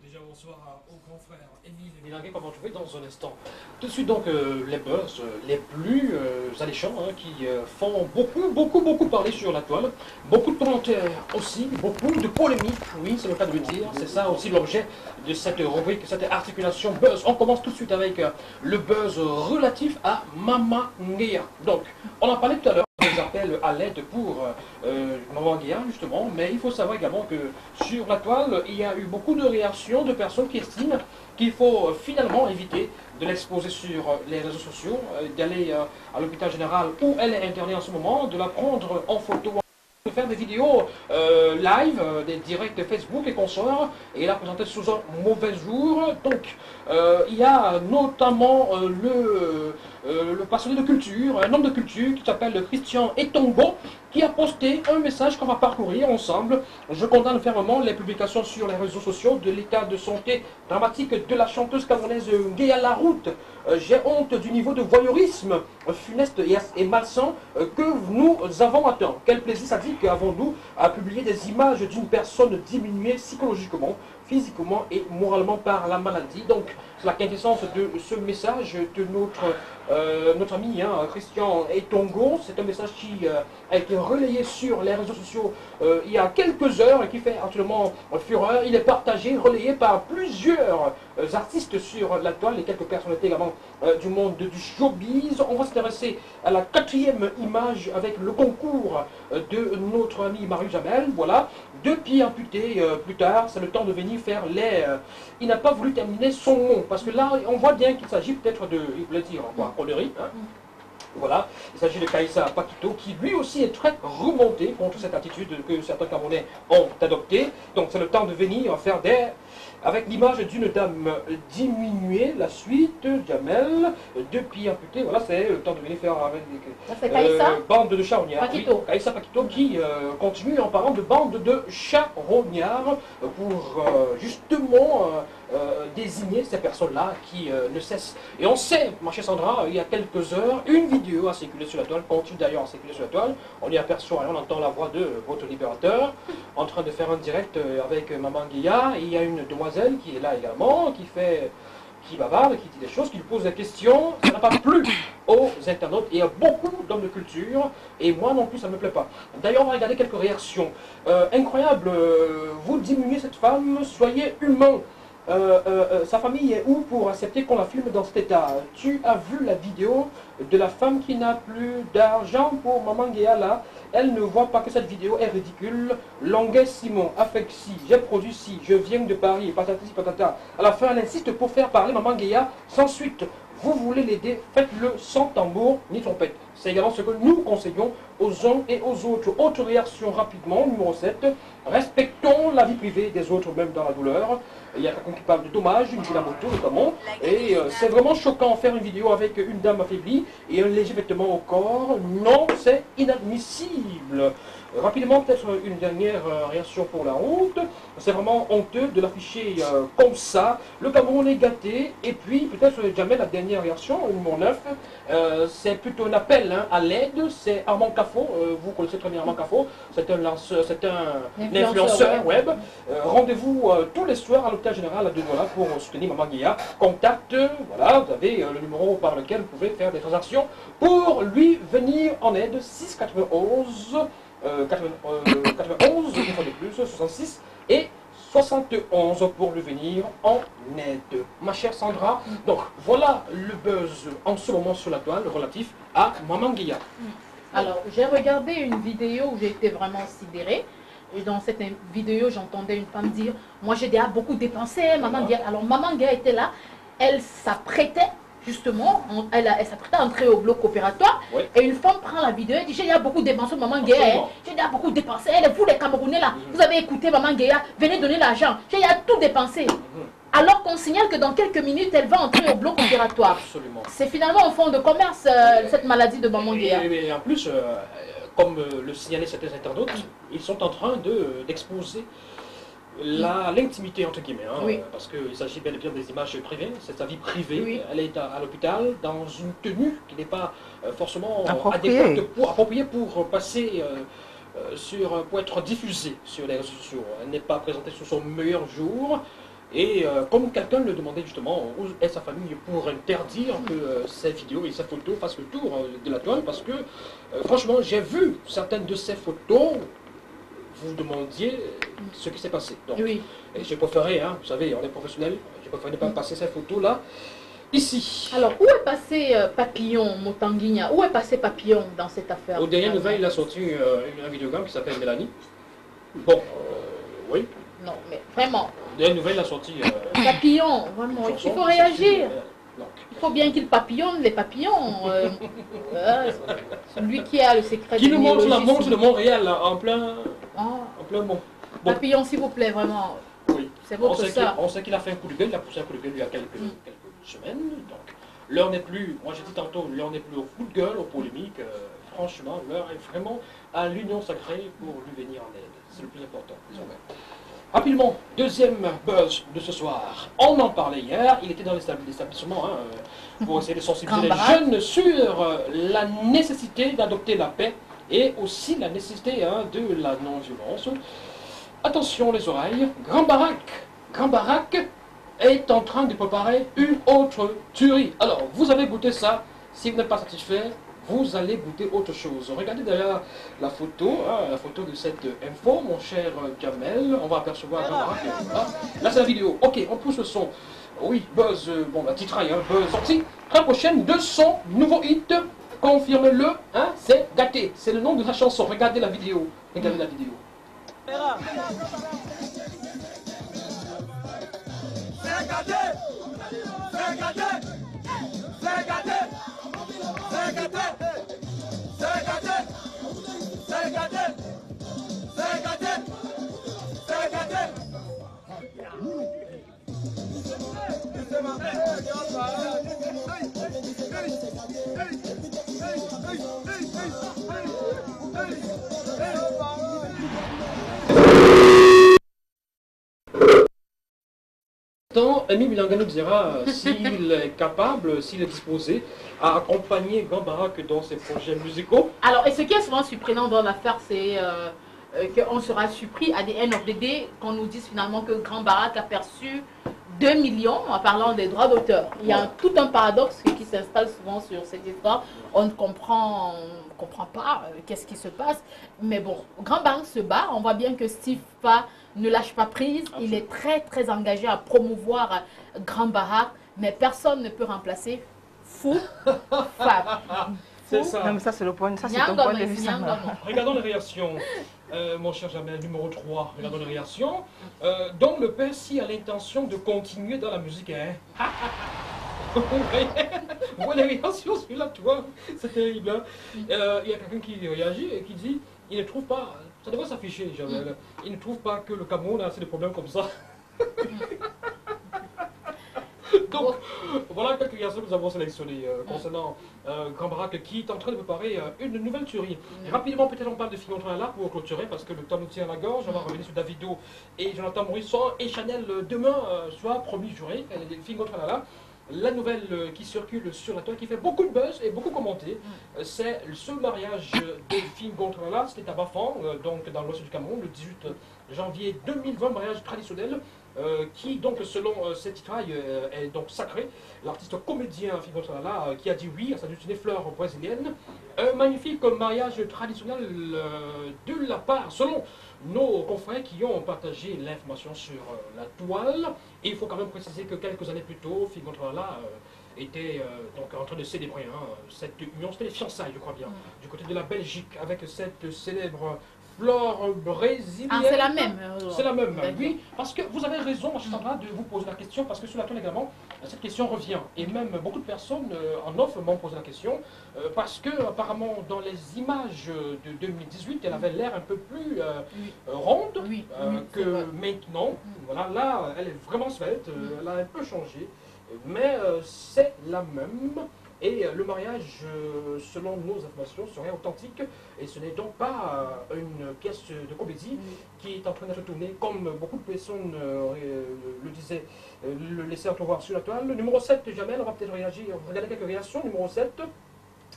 Déjà, bonsoir au grand frère Émile Milanguet, comme on le fait dans un instant. Tout de suite, donc, les buzz les plus alléchants hein, qui font beaucoup parler sur la toile. Beaucoup de commentaires aussi, beaucoup de polémiques. Oui, c'est le cas de le dire. C'est ça aussi l'objet de cette rubrique, cette articulation buzz. On commence tout de suite avec le buzz relatif à Mama Nguia. Donc, on en parlait tout à l'heure. Des appels à l'aide pour Maman Nguia justement, mais il faut savoir également que sur la toile, il y a eu beaucoup de réactions de personnes qui estiment qu'il faut finalement éviter de l'exposer sur les réseaux sociaux, d'aller à l'hôpital général où elle est internée en ce moment, de la prendre en photo, de faire des vidéos live, des directs Facebook et consorts, et la présenter sous un mauvais jour. Donc, il y a notamment le passionné de culture, un homme de culture qui s'appelle Christian Etongo, qui a posté un message qu'on va parcourir ensemble. Je condamne fermement les publications sur les réseaux sociaux de l'état de santé dramatique de la chanteuse camerounaise Nguia Laroute. J'ai honte du niveau de voyeurisme funeste et malsain que nous avons atteint. Quel plaisir sadique avons-nous à publier des images d'une personne diminuée psychologiquement, physiquement et moralement par la maladie. Donc, c'est la quintessence de ce message de notre ami hein, Christian Etongo. C'est un message qui a été relayé sur les réseaux sociaux il y a quelques heures et qui fait actuellement fureur. Il est partagé, relayé par plusieurs artistes sur la toile et quelques personnalités également du monde du showbiz. On va s'intéresser à la 4e image avec le concours de notre ami Marie Jamel. Voilà, 2 pieds amputés plus tard, c'est le temps de venir faire les... il n'a pas voulu terminer son mot, parce que là, on voit bien qu'il s'agit peut-être de... il voulait dire quoi, connerie, hein. Voilà, il s'agit de Kaïssa Pakito qui lui aussi est très remonté contre cette attitude que certains Camerounais ont adoptée. Donc c'est le temps de venir faire des... avec l'image d'une dame diminuée, la suite, Jamel, 2 pieds amputés, voilà, c'est le temps de venir faire avec des bande de charognards. Oui, Kaïssa Pakito qui continue en parlant de bande de charognards pour justement désigner ces personnes-là qui ne cessent. Et on sait, ma chère Sandra, il y a quelques heures, une vidéo a circulé sur la toile, continue d'ailleurs à circuler sur la toile, on y aperçoit et on entend la voix de votre libérateur en train de faire un direct avec Maman Nguia. Il y a une demoiselle qui est là également, qui bavarde, qui dit des choses, qui lui pose des questions. Ça n'a pas plu aux internautes et à beaucoup d'hommes de culture, et moi non plus ça ne me plaît pas. D'ailleurs on va regarder quelques réactions. Incroyable, vous diminuez cette femme, soyez humain. sa famille est où pour accepter qu'on la filme dans cet état? Tu as vu la vidéo de la femme qui n'a plus d'argent pour Maman Guéa là? Elle ne voit pas que cette vidéo est ridicule. Longuet Simon, affect si, j'ai produit si, je viens de Paris, patati patata. À la fin, elle insiste pour faire parler Maman Guéa sans suite. Vous voulez l'aider, faites-le sans tambour ni trompette. C'est également ce que nous conseillons aux uns et aux autres. Autre réaction rapidement, numéro 7. Respectons la vie privée des autres, même dans la douleur. Il y a quelqu'un qui parle de dommages, une ville à moto notamment. Et c'est vraiment choquant de faire une vidéo avec une dame affaiblie et un léger vêtement au corps. Non, c'est inadmissible. Rapidement, peut-être une dernière réaction pour la honte. C'est vraiment honteux de l'afficher comme ça. Le Cameroun est gâté. Et puis, peut-être jamais la dernière réaction, numéro 9. C'est plutôt un appel hein, à l'aide. C'est Armand Cafo. Vous connaissez très bien Armand Cafo. C'est un lanceur, c'est un influenceur web. Rendez-vous tous les soirs à l'hôpital général à Douala pour soutenir Maman Guéa. Contact, voilà, vous avez le numéro par lequel vous pouvez faire des transactions pour lui venir en aide. 691 91, une fois de plus, 66 et 71 pour lui venir en aide. Ma chère Sandra, donc voilà le buzz en ce moment sur la toile relatif à Maman Guéa. Alors, j'ai regardé une vidéo où j'ai été vraiment sidérée. Et dans cette vidéo, j'entendais une femme dire « Moi, j'ai déjà beaucoup dépensé, Maman Guéa. » Alors, Maman Guéa était là, elle s'apprêtait. Justement, elle s'apprêtait à entrer au bloc opératoire et une femme prend la vidéo et dit j'ai déjà beaucoup dépensé Maman Guéa, j'ai déjà beaucoup dépensé, vous les Camerounais là, vous avez écouté Maman Guéa, venez donner l'argent, j'ai déjà tout dépensé. Alors qu'on signale que dans quelques minutes, elle va entrer au bloc opératoire. C'est finalement un fonds de commerce, cette maladie de Maman Guéa. Et en plus, comme le signalaient certains internautes, ils sont en train d'exposer l'intimité entre guillemets, hein, parce qu'il s'agit bel et bien des images privées, c'est sa vie privée, elle est à l'hôpital dans une tenue qui n'est pas forcément appropriée pour passer pour être diffusée sur les réseaux sociaux. Elle n'est pas présentée sur son meilleur jour et comme quelqu'un le demandait justement où est sa famille pour interdire que ces vidéos et ces photos fassent le tour de la toile, parce que franchement j'ai vu certaines de ces photos. Vous demandiez ce qui s'est passé. Donc, et j'ai préféré, hein, vous savez, on est professionnel, j'ai préféré ne pas passer ces photos-là ici. Alors, où est passé Papillon, Motanguigna? Où est passé Papillon dans cette affaire? Au dernier nouvelle, il a sorti un vidéogramme qui s'appelle Mélanie. Bon, oui. Non, mais vraiment. Au dernier nouvelle, il a sorti... Papillon, vraiment, il faut réagir. Il faut bien qu'il papillonne les papillons. Celui qui a le secret qui nous montre la montre de Montréal en plein bon. Papillon, s'il vous plaît, vraiment. Oui. C'est votre ça. On sait qu'il a fait un coup de gueule, il a poussé un coup de gueule il y a quelques semaines. Donc, l'heure n'est plus, moi j'ai dit tantôt, l'heure n'est plus au coup de gueule, aux polémiques. Franchement, l'heure est vraiment à l'union sacrée pour lui venir en aide. C'est le plus important, désormais. Rapidement, deuxième buzz de ce soir. On en parlait hier, il était dans l'établissement pour essayer de sensibiliser les jeunes sur la nécessité d'adopter la paix et aussi la nécessité de la non-violence. Attention les oreilles, Grand Barack est en train de préparer une autre tuerie. Alors, vous avez goûté ça, si vous n'êtes pas satisfait, vous allez goûter autre chose. Regardez derrière la photo de cette info, mon cher Jamel. On va apercevoir Grand Barack. Là, c'est la vidéo. Ok, on pousse le son. Oui, buzz, bon, la titraille, buzz sorti. Très prochaine de son nouveau hit. Confirme-le, c'est Gâté. C'est le nom de la chanson. Regardez la vidéo. Regardez la vidéo. C'est Gâté. C'est Gâté. C'est Gâté. C'est Gâté. C'est Gâté. C'est Gâté. C'est Gâté. C'est Gâté. Amy Bilanga nous dira s'il est capable, s'il est disposé à accompagner Grand Barack dans ses projets musicaux. Alors, et ce qui est souvent surprenant dans l'affaire, c'est qu'on sera surpris à des end of the day qu'on nous dise finalement que Grand Barack a perçu 2 millions en parlant des droits d'auteur. Il y a tout un paradoxe qui s'installe souvent sur cette histoire. On ne comprend ne comprends pas qu'est-ce qui se passe. Mais bon, Grand Barraque se bat. On voit bien que Steve Pa ne lâche pas prise. Il est très, très engagé à promouvoir Grand Barraque. Mais personne ne peut remplacer Fou Fab. C'est ça. Non, mais ça, c'est le point, ça, c'est ton point de vue. Ça. Regardons les réactions. Mon cher Jamel, numéro 3, regardons les réactions. Donc le père, si a l'intention de continuer dans la musique, hein. Vous voyez les réactions sur la toile, c'est terrible. Hein? Il y a quelqu'un qui réagit et qui dit, il ne trouve pas, ça devrait s'afficher, Jamel, il ne trouve pas que le Cameroun a assez de problèmes comme ça. Donc, voilà quelques réactions que nous avons sélectionnées concernant Grand Barraque qui est en train de préparer une nouvelle tuerie. Rapidement, peut-être on parle de Fingon Tralala pour clôturer parce que le temps nous tient à la gorge. On va revenir sur Davido et Jonathan Morisson et Chanel demain soir, promis juré. Fingon Tralala. La nouvelle qui circule sur la toile, qui fait beaucoup de buzz et beaucoup commenté, c'est ce mariage de Fingon Tralala. C'était à Bafang, donc dans l'ouest du Cameroun, le 18 janvier 2020, mariage traditionnel. Qui donc selon cette titraille est donc sacré. L'artiste comédien Fingon Tralala qui a dit oui à sa destinée fleur brésilienne. Un magnifique mariage traditionnel de la part, selon nos confrères qui ont partagé l'information sur la toile. Et il faut quand même préciser que quelques années plus tôt, Fingon Tralala était donc en train de célébrer cette union, c'était les fiançailles je crois bien, du côté de la Belgique avec cette célèbre fleur brésilienne. Ah, c'est la même. C'est la même, oui. Parce que vous avez raison, Sandra, de vous poser la question, parce que sur la toile également, cette question revient. Et même beaucoup de personnes en off m'ont posé la question, parce que apparemment dans les images de 2018, elle avait l'air un peu plus ronde que maintenant. Voilà, là, elle est vraiment svelte, elle a un peu changé, mais c'est la même. Et le mariage, selon nos informations, serait authentique. Et ce n'est donc pas une pièce de comédie qui est en train d'être tournée, comme beaucoup de personnes le disaient, le laissaient entrevoir sur la toile. Le numéro 7, Jamel, on va peut-être réagir, regarder quelques réactions. Numéro 7,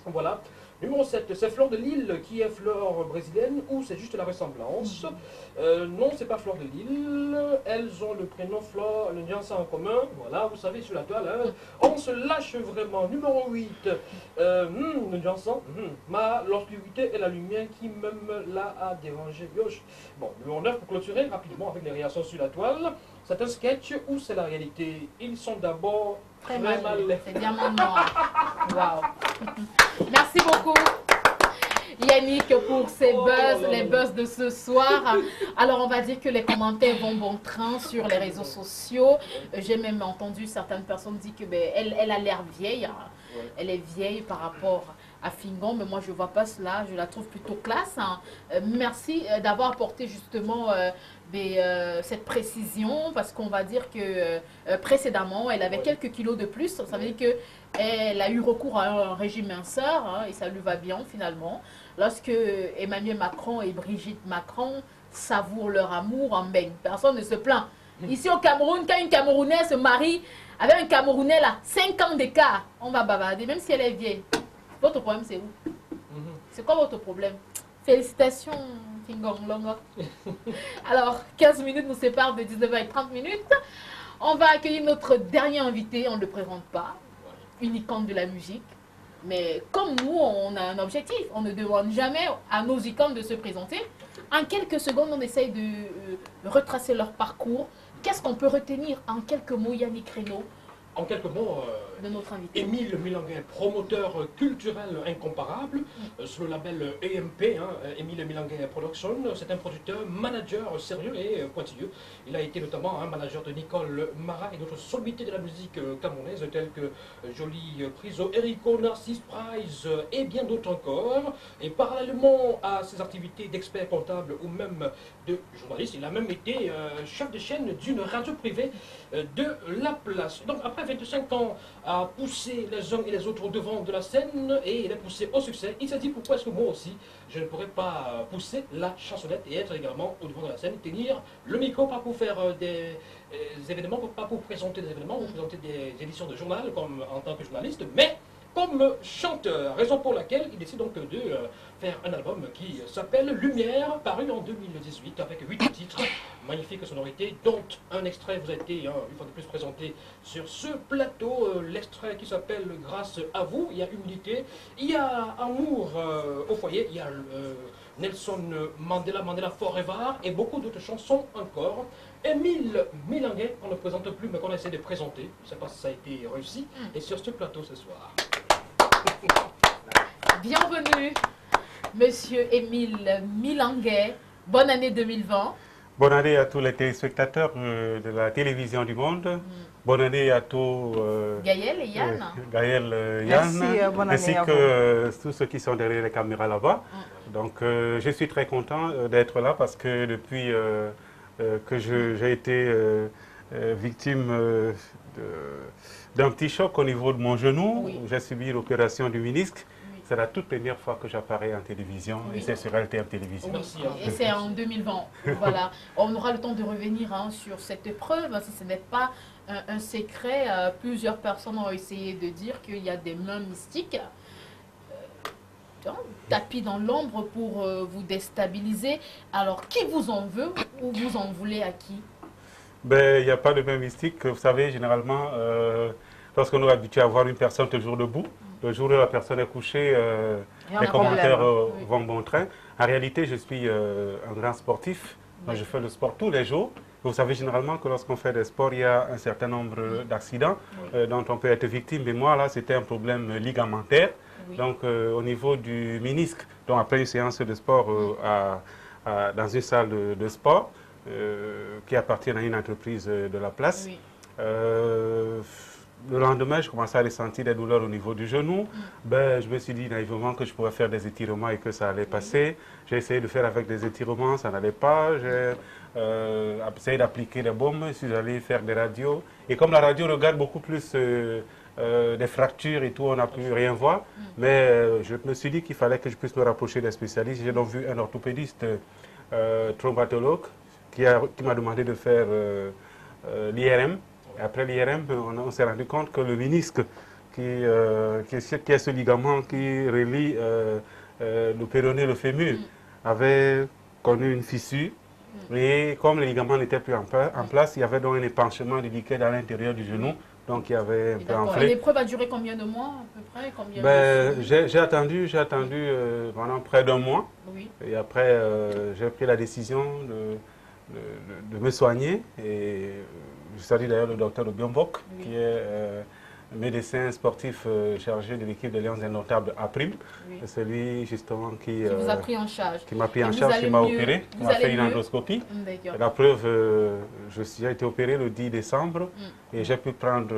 voilà. Numéro 7, c'est Fleur de Lille qui est fleur brésilienne ou c'est juste la ressemblance? Non, c'est pas Fleur de Lille. Elles ont le prénom Fleur, le nuance en commun. Voilà, vous savez, sur la toile, hein, on se lâche vraiment. Numéro 8, le nuance, ma l'obscurité et la lumière qui même là a dérangé gauche. Bon, numéro 9 pour clôturer rapidement avec les réactions sur la toile. C'est un sketch ou c'est la réalité? Ils sont d'abord très mal. C'est diamant noir. Waouh. Merci beaucoup Yannick pour ces buzz, les buzz de ce soir. Alors on va dire que les commentaires vont bon train sur les réseaux sociaux. J'ai même entendu certaines personnes dire que elle a l'air vieille. Hein. Elle est vieille par rapport à Fingon, mais moi je ne vois pas cela, je la trouve plutôt classe. Hein. Merci d'avoir apporté justement cette précision, parce qu'on va dire que précédemment elle avait quelques kilos de plus, ça veut dire qu'elle a eu recours à un régime minceur, hein, et ça lui va bien finalement. Lorsque Emmanuel Macron et Brigitte Macron savourent leur amour en baigne, personne ne se plaint. Ici au Cameroun, quand une Camerounaise se marie avec un Camerounais là, 5 ans d'écart, on va bavarder, même si elle est vieille. Votre problème, c'est où? C'est quoi votre problème? Félicitations, Fingon Longo. Alors, 15 minutes nous séparent de 19h30 minutes. On va accueillir notre dernier invité, on ne le présente pas, une icône de la musique. Mais comme nous, on a un objectif, on ne demande jamais à nos icônes de se présenter. En quelques secondes, on essaye de retracer leur parcours. Qu'est-ce qu'on peut retenir en quelques mots, Yannick Reynaud? En quelques mots, de notre invité. Émile Milanguin, promoteur culturel incomparable, sur le label EMP, hein, Émile Milanguin Production. C'est un producteur, manager sérieux et pointilleux. Il a été notamment un manager de Nicole Mara et d'autres sommités de la musique camerounaise, telles que Jolie Priso, Erico, Narcisse Price et bien d'autres encore. Et parallèlement à ses activités d'expert comptable ou même de journaliste, il a même été chef de chaîne d'une radio privée de la place. Donc après 25 ans à pousser les uns et les autres au devant de la scène et les pousser au succès, il s'est dit pourquoi est-ce que moi aussi je ne pourrais pas pousser la chansonnette et être également au devant de la scène, tenir le micro, pas pour faire des événements, pas pour présenter des événements ou présenter des éditions de journal comme en tant que journaliste, mais comme chanteur, raison pour laquelle il décide donc de faire un album qui s'appelle Lumière, paru en 2018 avec 8 titres, magnifique sonorité, dont un extrait vous a été une fois de plus présenté sur ce plateau, l'extrait qui s'appelle Grâce à vous. Il y a Humilité, il y a Amour au foyer, il y a Nelson Mandela, Mandela Forever et beaucoup d'autres chansons encore. Émile Milanguet, on ne présente plus mais qu'on essaie de présenter. Je ne sais pas si ça a été réussi. Et sur ce plateau ce soir. Bienvenue, Monsieur Émile Milanguet. Bonne année 2020. Bonne année à tous les téléspectateurs de la télévision du monde. Bonne année à tous Gaël et Yann. Yann, Merci, bonne ainsi année à que tous ceux qui sont derrière les caméras là-bas. Donc je suis très content d'être là parce que depuis que j'ai été victime d'un petit choc au niveau de mon genou, Oui. j'ai subi l'opération du ménisque. C'est la toute première fois que j'apparais en télévision et c'est sur LTM Télévision. Merci. Et c'est en 2020. Voilà. On aura le temps de revenir sur cette épreuve. Si ce n'est pas un secret, plusieurs personnes ont essayé de dire qu'il y a des mains mystiques. Tapis dans l'ombre pour vous déstabiliser. Alors, qui vous en veut ou vous en voulez à qui? Ben, il n'y a pas de main mystique. Vous savez, généralement, lorsqu'on est habitué à voir une personne toujours debout, le jour où la personne est couchée, les commentaires vont bon train. En réalité, je suis un grand sportif. Moi, je fais le sport tous les jours. Vous savez généralement que lorsqu'on fait des sports, il y a un certain nombre d'accidents dont on peut être victime. Mais moi, là, c'était un problème ligamentaire. Oui. Donc, au niveau du ménisque, donc après une séance de sport dans une salle de sport qui appartient à une entreprise de la place, Oui. le lendemain, je commençais à ressentir des douleurs au niveau du genou. Ben, je me suis dit naïvement que je pouvais faire des étirements et que ça allait passer. J'ai essayé de faire avec des étirements, ça n'allait pas. J'ai essayé d'appliquer des baumes, je suis allé faire des radios. Et comme la radio regarde beaucoup plus des fractures et tout, on n'a pu rien voir. Mais je me suis dit qu'il fallait que je puisse me rapprocher des spécialistes. J'ai donc vu un orthopédiste traumatologue qui m'a demandé de faire l'IRM. Après l'IRM, on s'est rendu compte que le ménisque, qui est ce ligament qui relie le péroné et le fémur, avait connu une fissure. Et comme le ligament n'était plus en place, il y avait donc un épanchement du liquide à l'intérieur du genou. Donc il y avait un peu enflé. L'épreuve a duré combien de mois à peu près? Combien J'ai attendu pendant près d'un mois. Oui. Et après, j'ai pris la décision de me soigner. Et je salue d'ailleurs le docteur Biombok, qui est médecin sportif chargé de l'équipe de Lions Indomptables à Prime. C'est lui justement qui vous a pris en charge. Qui m'a pris en charge, qui m'a opéré, qui m'a fait une endoscopie. La preuve, j'ai été opéré le 10 décembre et j'ai pu prendre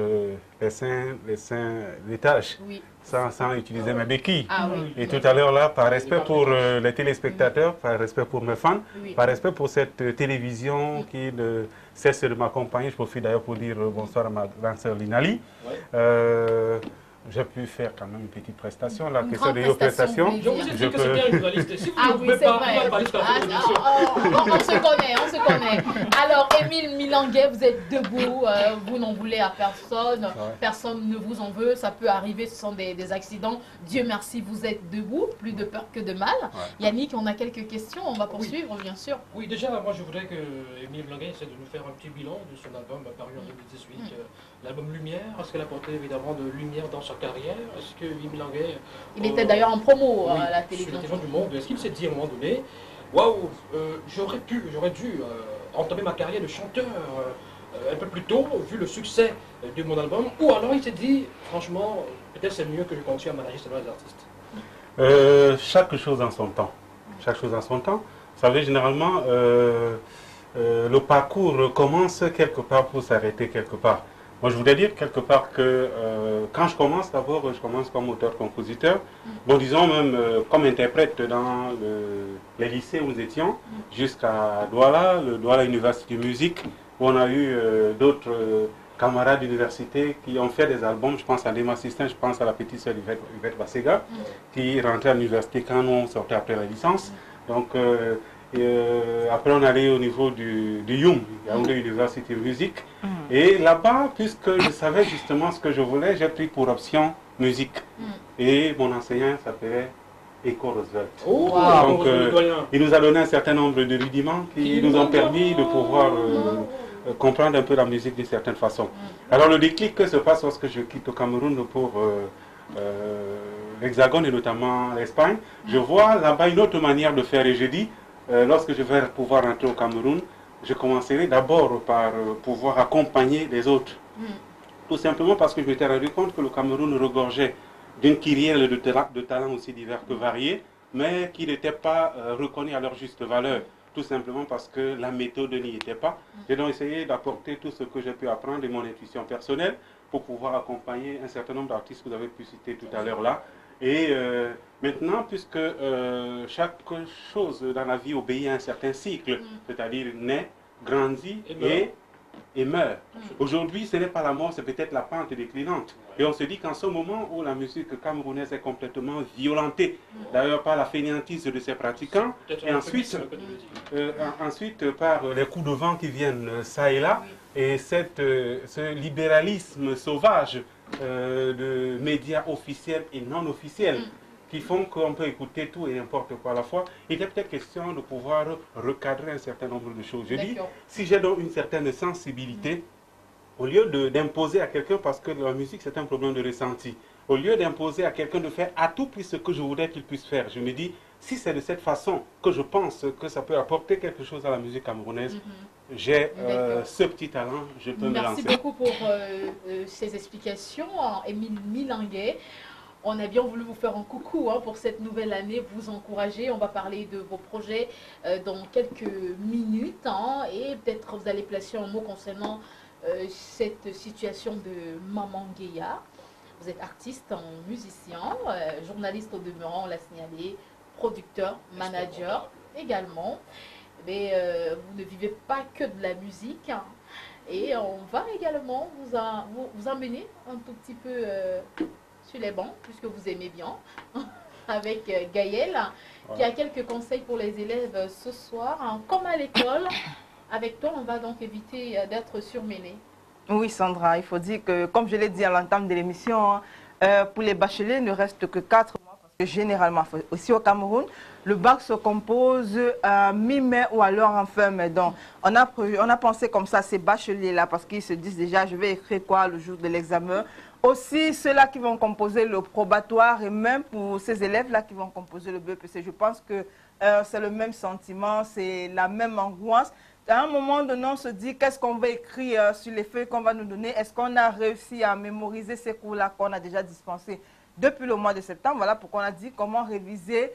les tâches sans utiliser mes béquilles. Et tout à l'heure là, par respect pour les téléspectateurs, par respect pour mes fans, par respect pour cette télévision qui ne cesse de m'accompagner, je profite d'ailleurs pour dire bonsoir à ma grande sœur Linali. J'ai pu faire quand même une petite prestation, la question de prestation. Je vous ai dit que c'était un journaliste. Si vous Ah ne oui, pouvez c'est pas, vrai. on va pas jusqu'à la fin de l'émission. On se connaît. Alors, Émile Milanguet, vous êtes debout, vous n'en voulez à personne, personne ne vous en veut, ça peut arriver, ce sont des accidents. Dieu merci, vous êtes debout, plus de peur que de mal. Yannick, on a quelques questions, on va poursuivre, bien sûr. Oui, déjà, moi je voudrais que Émile Milanguet essaie de nous faire un petit bilan de son album paru en 2018. L'album Lumière, est-ce qu'elle a apporté évidemment de lumière dans sa carrière? Est-ce que Émile Milanguet... Il était d'ailleurs en promo à la sur télévision. la télévision du Monde. Est-ce qu'il s'est dit à un moment donné, waouh, j'aurais dû entamer ma carrière de chanteur un peu plus tôt, vu le succès de mon album, ou alors il s'est dit, franchement, peut-être c'est mieux que je continue à manager seulement les artistes? Chaque chose en son temps. Chaque chose en son temps. Vous savez, généralement, le parcours commence quelque part pour s'arrêter quelque part. Moi, je voudrais dire quelque part que quand je commence, d'abord, je commence comme auteur-compositeur. Bon, disons même comme interprète dans les lycées où nous étions, jusqu'à Douala, le Douala University Music, où on a eu d'autres camarades d'université qui ont fait des albums. Je pense à Dema System, je pense à la petite sœur Yvette Bassega, qui rentrait à l'université quand nous on sortait après la licence. Donc, après, on allait au niveau du YUM, Yaoundé University Music. Et là-bas, puisque je savais justement ce que je voulais, j'ai pris pour option musique. Et mon enseignant s'appelait Eco Roosevelt. Donc, il nous a donné un certain nombre de rudiments qui nous ont permis de pouvoir comprendre un peu la musique d'une certaine façon. Alors le déclic que se passe lorsque je quitte le Cameroun pour l'Hexagone et notamment l'Espagne, je vois là-bas une autre manière de faire et je dis, lorsque je vais pouvoir rentrer au Cameroun, je commencerai d'abord par pouvoir accompagner les autres. Tout simplement parce que je m'étais rendu compte que le Cameroun regorgeait d'une kyrielle de talents aussi divers que variés, mais qui n'étaient pas reconnus à leur juste valeur. Tout simplement parce que la méthode n'y était pas. J'ai donc essayé d'apporter tout ce que j'ai pu apprendre de mon intuition personnelle pour pouvoir accompagner un certain nombre d'artistes que vous avez pu citer tout à l'heure là. Et maintenant, puisque chaque chose dans la vie obéit à un certain cycle, c'est-à-dire naît, grandit et meurt. Aujourd'hui, ce n'est pas la mort, c'est peut-être la pente déclinante. Et on se dit qu'en ce moment où la musique camerounaise est complètement violentée, d'ailleurs par la fainéantise de ses pratiquants, et ensuite par les coups de vent qui viennent ça et là, et ce libéralisme sauvage de médias officiels et non officiels, qui font qu'on peut écouter tout et n'importe quoi à la fois, il est peut-être question de pouvoir recadrer un certain nombre de choses. Je dis, si j'ai donc une certaine sensibilité, au lieu d'imposer à quelqu'un, parce que la musique c'est un problème de ressenti, au lieu d'imposer à quelqu'un de faire à tout prix ce que je voudrais qu'il puisse faire, je me dis, si c'est de cette façon que je pense que ça peut apporter quelque chose à la musique camerounaise, j'ai ce petit talent, je peux me lancer. Merci beaucoup pour ces explications, Émile Milinguet. On a bien voulu vous faire un coucou pour cette nouvelle année, vous encourager. On va parler de vos projets dans quelques minutes. Et peut-être vous allez placer un mot concernant cette situation de Maman Guéa. Vous êtes artiste, musicien, journaliste au demeurant, on l'a signalé, producteur, manager également. Mais vous ne vivez pas que de la musique. Et on va également vous emmener un tout petit peu... sur les bancs, puisque vous aimez bien, avec Gaël, qui a quelques conseils pour les élèves ce soir. Comme à l'école, avec toi, on va donc éviter d'être surmené. Oui, Sandra, il faut dire que, comme je l'ai dit à l'entame de l'émission, pour les bacheliers, il ne reste que 4 mois, parce que généralement, aussi au Cameroun, le bac se compose mi-mai ou alors en fin mai. Donc, on a pensé comme ça, ces bacheliers-là, parce qu'ils se disent déjà, je vais écrire quoi le jour de l'examen. Aussi, ceux-là qui vont composer le probatoire et même pour ces élèves-là qui vont composer le BEPC, je pense que c'est le même sentiment, c'est la même angoisse. À un moment donné, on se dit qu'est-ce qu'on va écrire sur les feuilles qu'on va nous donner. Est-ce qu'on a réussi à mémoriser ces cours-là qu'on a déjà dispensés depuis le mois de septembre? Voilà pourquoi on a dit comment réviser,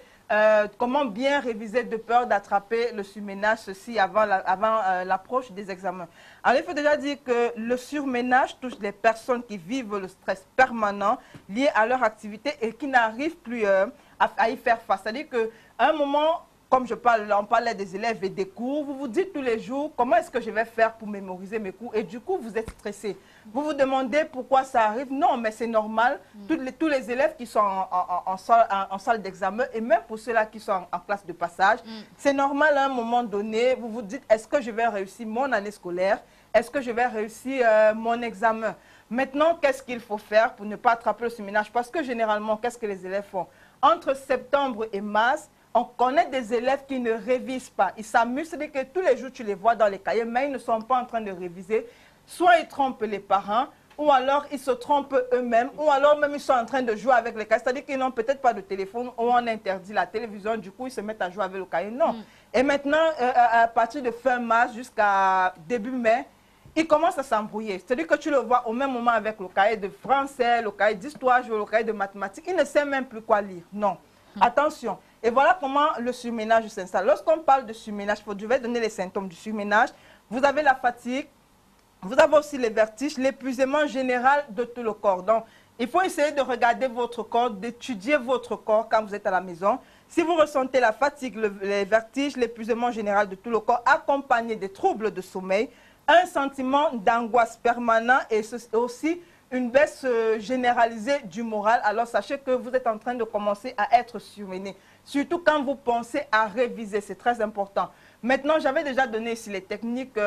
comment bien réviser de peur d'attraper le surménage, ceci avant l'approche des examens. Alors, il faut déjà dire que le surménage touche les personnes qui vivent le stress permanent lié à leur activité et qui n'arrivent plus à y faire face. C'est-à-dire qu'à un moment, comme on parlait des élèves et des cours, vous vous dites tous les jours comment est-ce que je vais faire pour mémoriser mes cours et du coup, vous êtes stressé. Vous vous demandez pourquoi ça arrive. Non, mais c'est normal. Tous les élèves qui sont en salle d'examen et même pour ceux-là qui sont en classe de passage, c'est normal à un moment donné, vous vous dites, est-ce que je vais réussir mon année scolaire? Est-ce que je vais réussir mon examen? Maintenant, qu'est-ce qu'il faut faire pour ne pas attraper le surménage? Parce que généralement, qu'est-ce que les élèves font? Entre septembre et mars, on connaît des élèves qui ne révisent pas. Ils s'amusent, c'est-à-dire que tous les jours, tu les vois dans les cahiers, mais ils ne sont pas en train de réviser. Soit ils trompent les parents, ou alors ils se trompent eux-mêmes, ou alors même ils sont en train de jouer avec les cahiers. C'est-à-dire qu'ils n'ont peut-être pas de téléphone, ou on interdit la télévision, du coup ils se mettent à jouer avec le cahier. Non. Et maintenant, à partir de fin mars jusqu'à début mai, ils commencent à s'embrouiller. C'est-à-dire que tu le vois au même moment avec le cahier de français, le cahier d'histoire, le cahier de mathématiques. Ils ne savent même plus quoi lire. Non. Attention. Et voilà comment le surménage s'installe. Lorsqu'on parle de surménage, je vais donner les symptômes du surménage. Vous avez la fatigue, vous avez aussi les vertiges, l'épuisement général de tout le corps. Donc, il faut essayer de regarder votre corps, d'étudier votre corps quand vous êtes à la maison. Si vous ressentez la fatigue, les vertiges, l'épuisement général de tout le corps, accompagné des troubles de sommeil, un sentiment d'angoisse permanent et aussi une baisse généralisée du moral, alors sachez que vous êtes en train de commencer à être surmené. Surtout quand vous pensez à réviser, c'est très important. Maintenant, j'avais déjà donné ici les techniques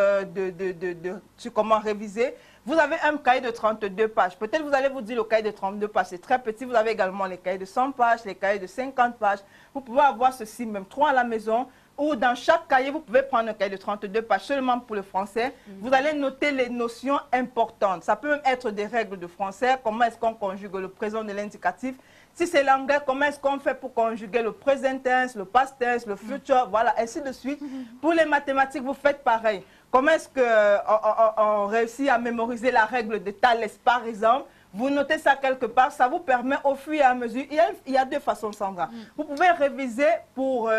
sur comment réviser. Vous avez un cahier de 32 pages. Peut-être vous allez vous dire le cahier de 32 pages, c'est très petit. Vous avez également les cahiers de 100 pages, les cahiers de 50 pages. Vous pouvez avoir ceci, même 3 à la maison. où dans chaque cahier, vous pouvez prendre un cahier de 32 pages seulement pour le français. Vous allez noter les notions importantes. Ça peut même être des règles de français, comment est-ce qu'on conjugue le présent de l'indicatif. Si c'est l'anglais, comment est-ce qu'on fait pour conjuguer le present tense, le past tense, le future, voilà, ainsi de suite. Pour les mathématiques, vous faites pareil. Comment est-ce qu'on réussit à mémoriser la règle de Thalès, par exemple? Vous notez ça quelque part, ça vous permet au fur et à mesure. Il y a deux façons, Sandra. Vous pouvez réviser pour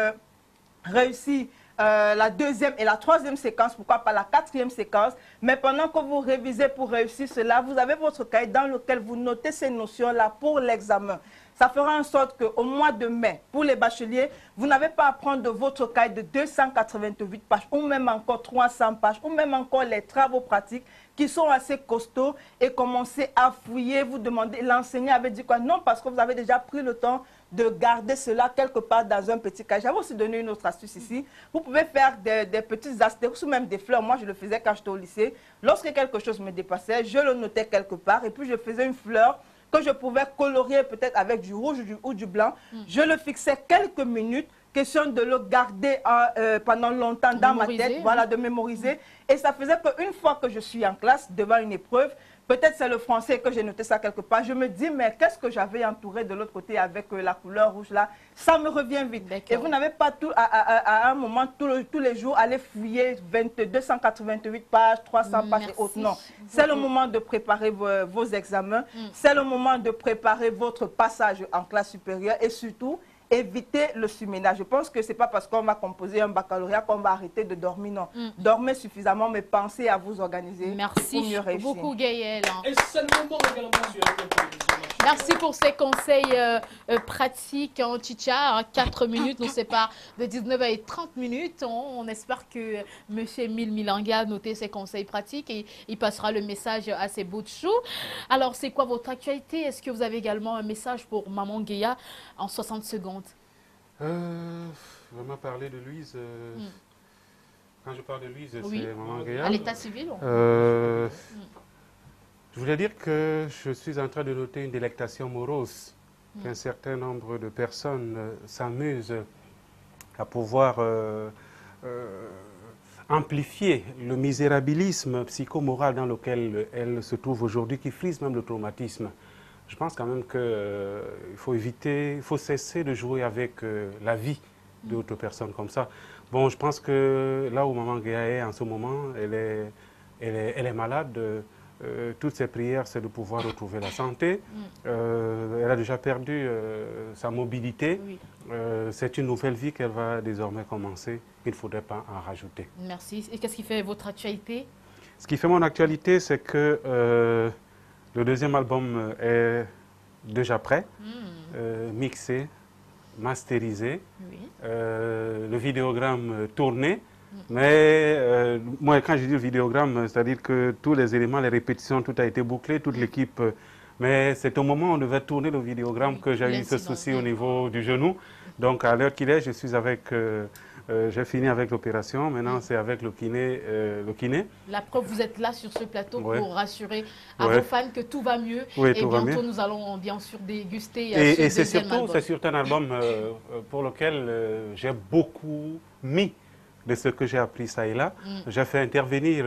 réussir la deuxième et la troisième séquence, pourquoi pas la quatrième séquence. Mais pendant que vous révisez pour réussir cela, vous avez votre cahier dans lequel vous notez ces notions-là pour l'examen. Ça fera en sorte qu'au mois de mai, pour les bacheliers, vous n'avez pas à prendre de votre cahier de 288 pages, ou même encore 300 pages, ou même encore les travaux pratiques qui sont assez costauds et commencer à fouiller, vous demander, l'enseignant avait dit quoi? Non, parce que vous avez déjà pris le temps de garder cela quelque part dans un petit cahier. J'avais aussi donné une autre astuce ici. Vous pouvez faire des petites astérisques ou même des fleurs. Moi, je le faisais quand j'étais au lycée. Lorsque quelque chose me dépassait, je le notais quelque part et puis je faisais une fleur que je pouvais colorier peut-être avec du rouge ou du blanc. Je le fixais quelques minutes, question de le garder pendant longtemps dans ma tête, voilà, de mémoriser. Et ça faisait qu'une fois que je suis en classe, devant une épreuve, peut-être c'est le français que j'ai noté ça quelque part, je me dis, mais qu'est-ce que j'avais entouré de l'autre côté avec la couleur rouge là? Ça me revient vite. Et vous n'avez pas tout, à un moment, tous les jours, aller fouiller 288 pages, 300 pages et autres. Non, c'est le moment de préparer vos examens, c'est le moment de préparer votre passage en classe supérieure et surtout, éviter le surménage. Je pense que ce n'est pas parce qu'on va composer un baccalauréat qu'on va arrêter de dormir, non. Dormez suffisamment, mais pensez à vous organiser pour mieux réussir. Beaucoup, Gaël. Et c'est le moment également sur la télévision. Merci pour ces conseils pratiques, hein, Chicha. 4 minutes, nous séparent de 19 à 30 minutes. On espère que M. Emile Milanga a noté ses conseils pratiques et il passera le message à ses bouts de chou. Alors, c'est quoi votre actualité? Est-ce que vous avez également un message pour Maman Guéa en 60 secondes? Vraiment parler de Louise. Quand je parle de Louise, c'est Maman Guéa. À l'état civil? Je voulais dire que je suis en train de noter une délectation morose, qu'un certain nombre de personnes s'amusent à pouvoir amplifier le misérabilisme psychomoral dans lequel elles se trouvent aujourd'hui, qui frise même le traumatisme. Je pense quand même qu'il faut éviter, il faut cesser de jouer avec la vie d'autres personnes comme ça. Bon, je pense que là où Maman Guéa est en ce moment, elle est malade. Toutes ses prières, c'est de pouvoir retrouver la santé. Elle a déjà perdu sa mobilité. C'est une nouvelle vie qu'elle va désormais commencer. Il ne faudrait pas en rajouter. Merci. Et qu'est-ce qui fait votre actualité? Ce qui fait mon actualité, c'est que le deuxième album est déjà prêt, mixé, masterisé, le vidéogramme tourné. Mais moi, quand je dis le vidéogramme, c'est-à-dire que tous les éléments, les répétitions, tout a été bouclé, toute l'équipe. Mais c'est au moment où on devait tourner le vidéogramme que j'ai eu ce souci au niveau du genou. Donc à l'heure qu'il est, je suis avec... j'ai fini avec l'opération, maintenant c'est avec le kiné. La preuve, vous êtes là sur ce plateau pour rassurer à vos fans que tout va mieux. Oui, et bientôt, nous allons bien sûr déguster ce deuxième album. C'est surtout un album pour lequel j'ai beaucoup mis de ce que j'ai appris ça et là. J'ai fait intervenir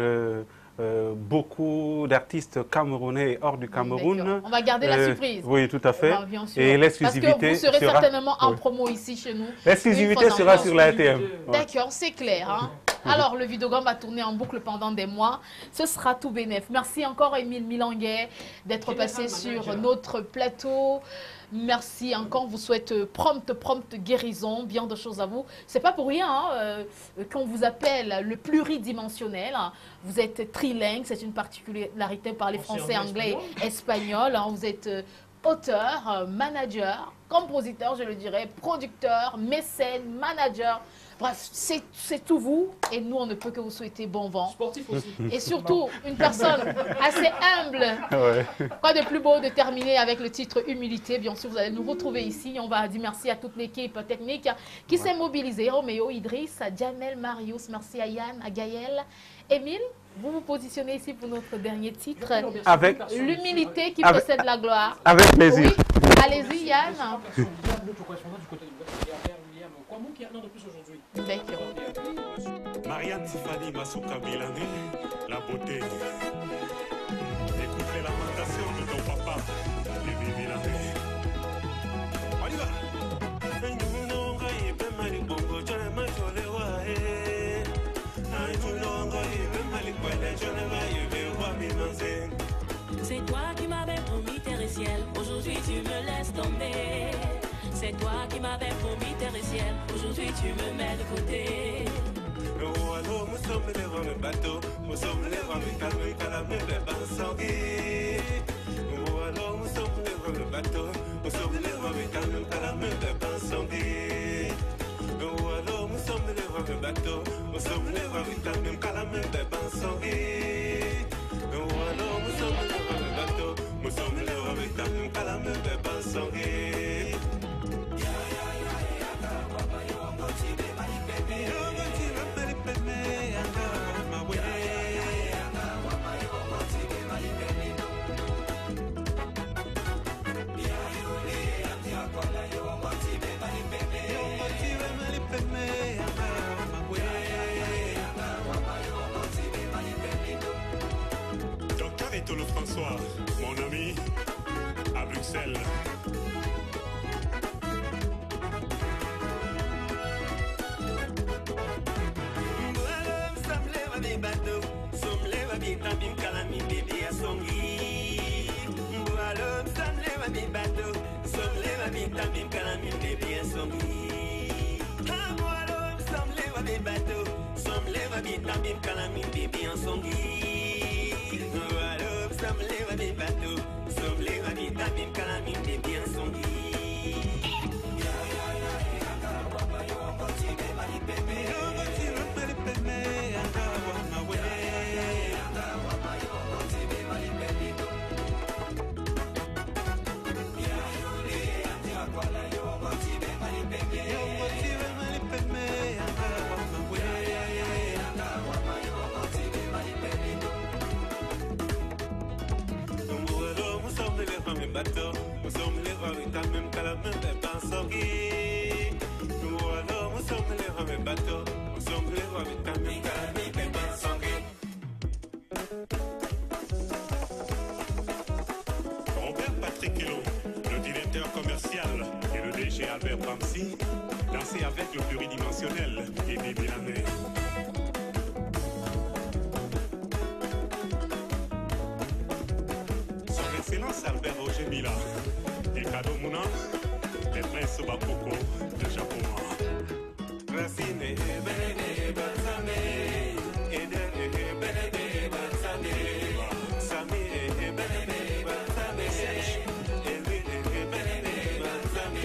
beaucoup d'artistes camerounais et hors du Cameroun. On va garder la surprise. Oui, tout à fait. Et l'exclusivité. Parce que vous serez certainement en promo ici chez nous. L'exclusivité sera sur la RTM. D'accord, c'est clair. Hein? Alors, le vidéogramme va tourner en boucle pendant des mois. Ce sera tout bénef. Merci encore, Emile Milanga, d'être passé sur notre plateau. Merci encore, on vous souhaite prompte guérison, bien de choses à vous. C'est pas pour rien hein, qu'on vous appelle le pluridimensionnel. Vous êtes trilingue, c'est une particularité par les français, anglais, espagnol. Hein. Vous êtes auteur, manager, compositeur, je le dirais, producteur, mécène, manager. Bref, c'est tout vous. Et nous, on ne peut que vous souhaiter bon vent. Sportif aussi. Et surtout, une personne assez humble. Quoi de plus beau de terminer avec le titre Humilité. Bien sûr, vous allez nous retrouver ici. On va dire merci à toute l'équipe technique qui s'est mobilisée. Roméo, Idriss, Jamel, Marius. Merci à Yann, à Gaël. Émile, vous vous positionnez ici pour notre dernier titre. Avec l'humilité qui précède la gloire. Avec plaisir. Oui. Allez-y, Yann. l'amour qui a un an de plus aujourd'hui. D'accord. Marianne Tiffany Masuka Milane, la beauté. Écoute les lamentations de ton papa, Bibi Milane. On y va. C'est toi qui m'avais promis terre et ciel, aujourd'hui tu me laisses tomber. C'est toi qui m'avais promis terre et ciel, aujourd'hui tu me mets de côté. Oh alors, nous sommes devant le bateau, nous sommes devant le calme, calme, les bansanguis. Oh alors, nous sommes devant le bateau, nous sommes devant le calme, calme, les bansanguis. Oh alors, nous sommes devant le bateau, nous sommes devant le calme, calme, les bansanguis. Oh alors, nous sommes devant le bateau, nous sommes devant le calme, calme, les bansanguis. Docteur Etolo François, mon ami, à Bruxelles. Nous sommes les rois, même qu'à la même pensée. Nous alors, nous sommes les rois, même bateau. Nous sommes les rois, même qu'à la même pensée. Robert Patrick Kilo, le directeur commercial, et le DG Albert Bamsi, dansé avec le pluridimensionnel et Bibi Milane. Son Excellence Albert Roger Mila et Kado Mouna, les princes Bakoko de Japon. Racine et Bénédé Bansame, Eden et Bénédé Bansame, Sami et Bénédé Bansame, Elvin et Bénédé Bansame,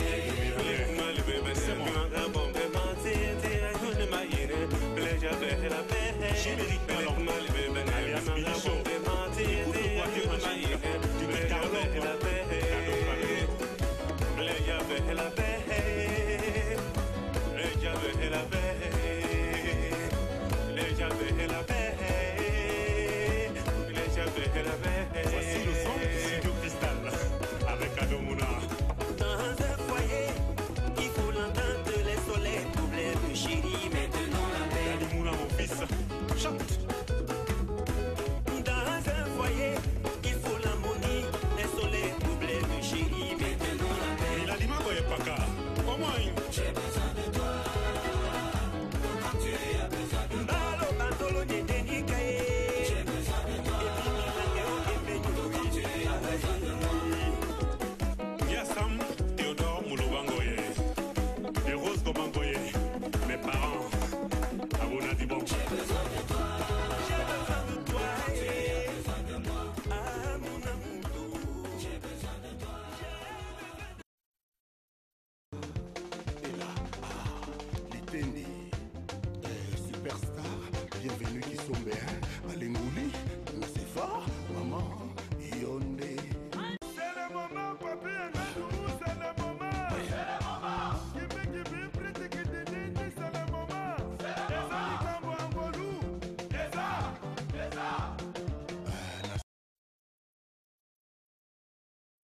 Malibé Bansame, Bombe Manti, Ayoune Maïne, Bléja Béla Bé, Générique Ballon, Malibé Bénédé Bansame, Bombe Manti, Ayoune Maïne, Bléja Béla Bé, Bléja Béla Bé. Voici le son du studio Cristal avec Adomouna. Dans un foyer, il faut l'entendre, les soleils troublés de chérie, maintenant la paix. Adomouna, mon fils, chante. Dans un foyer, il faut l'harmonie, les soleils troublés de chérie, maintenant la paix. Il a dit Mago et Paka, comment il... J'ai besoin de toi, quand tu as besoin de moi. Balo, Bantolo, Nédéni, Kaye. J'ai besoin de toi, quand tu as besoin de moi. Yassam, Théodore Mouloubangoye, et Rose Gobangoye, mes parents, Abona Dibon. J'ai besoin de toi, quand tu as besoin de moi. Ah, mon amour, j'ai besoin de toi. Et là, Litendi, superstar, bienvenue qui sont bien, Alingouli,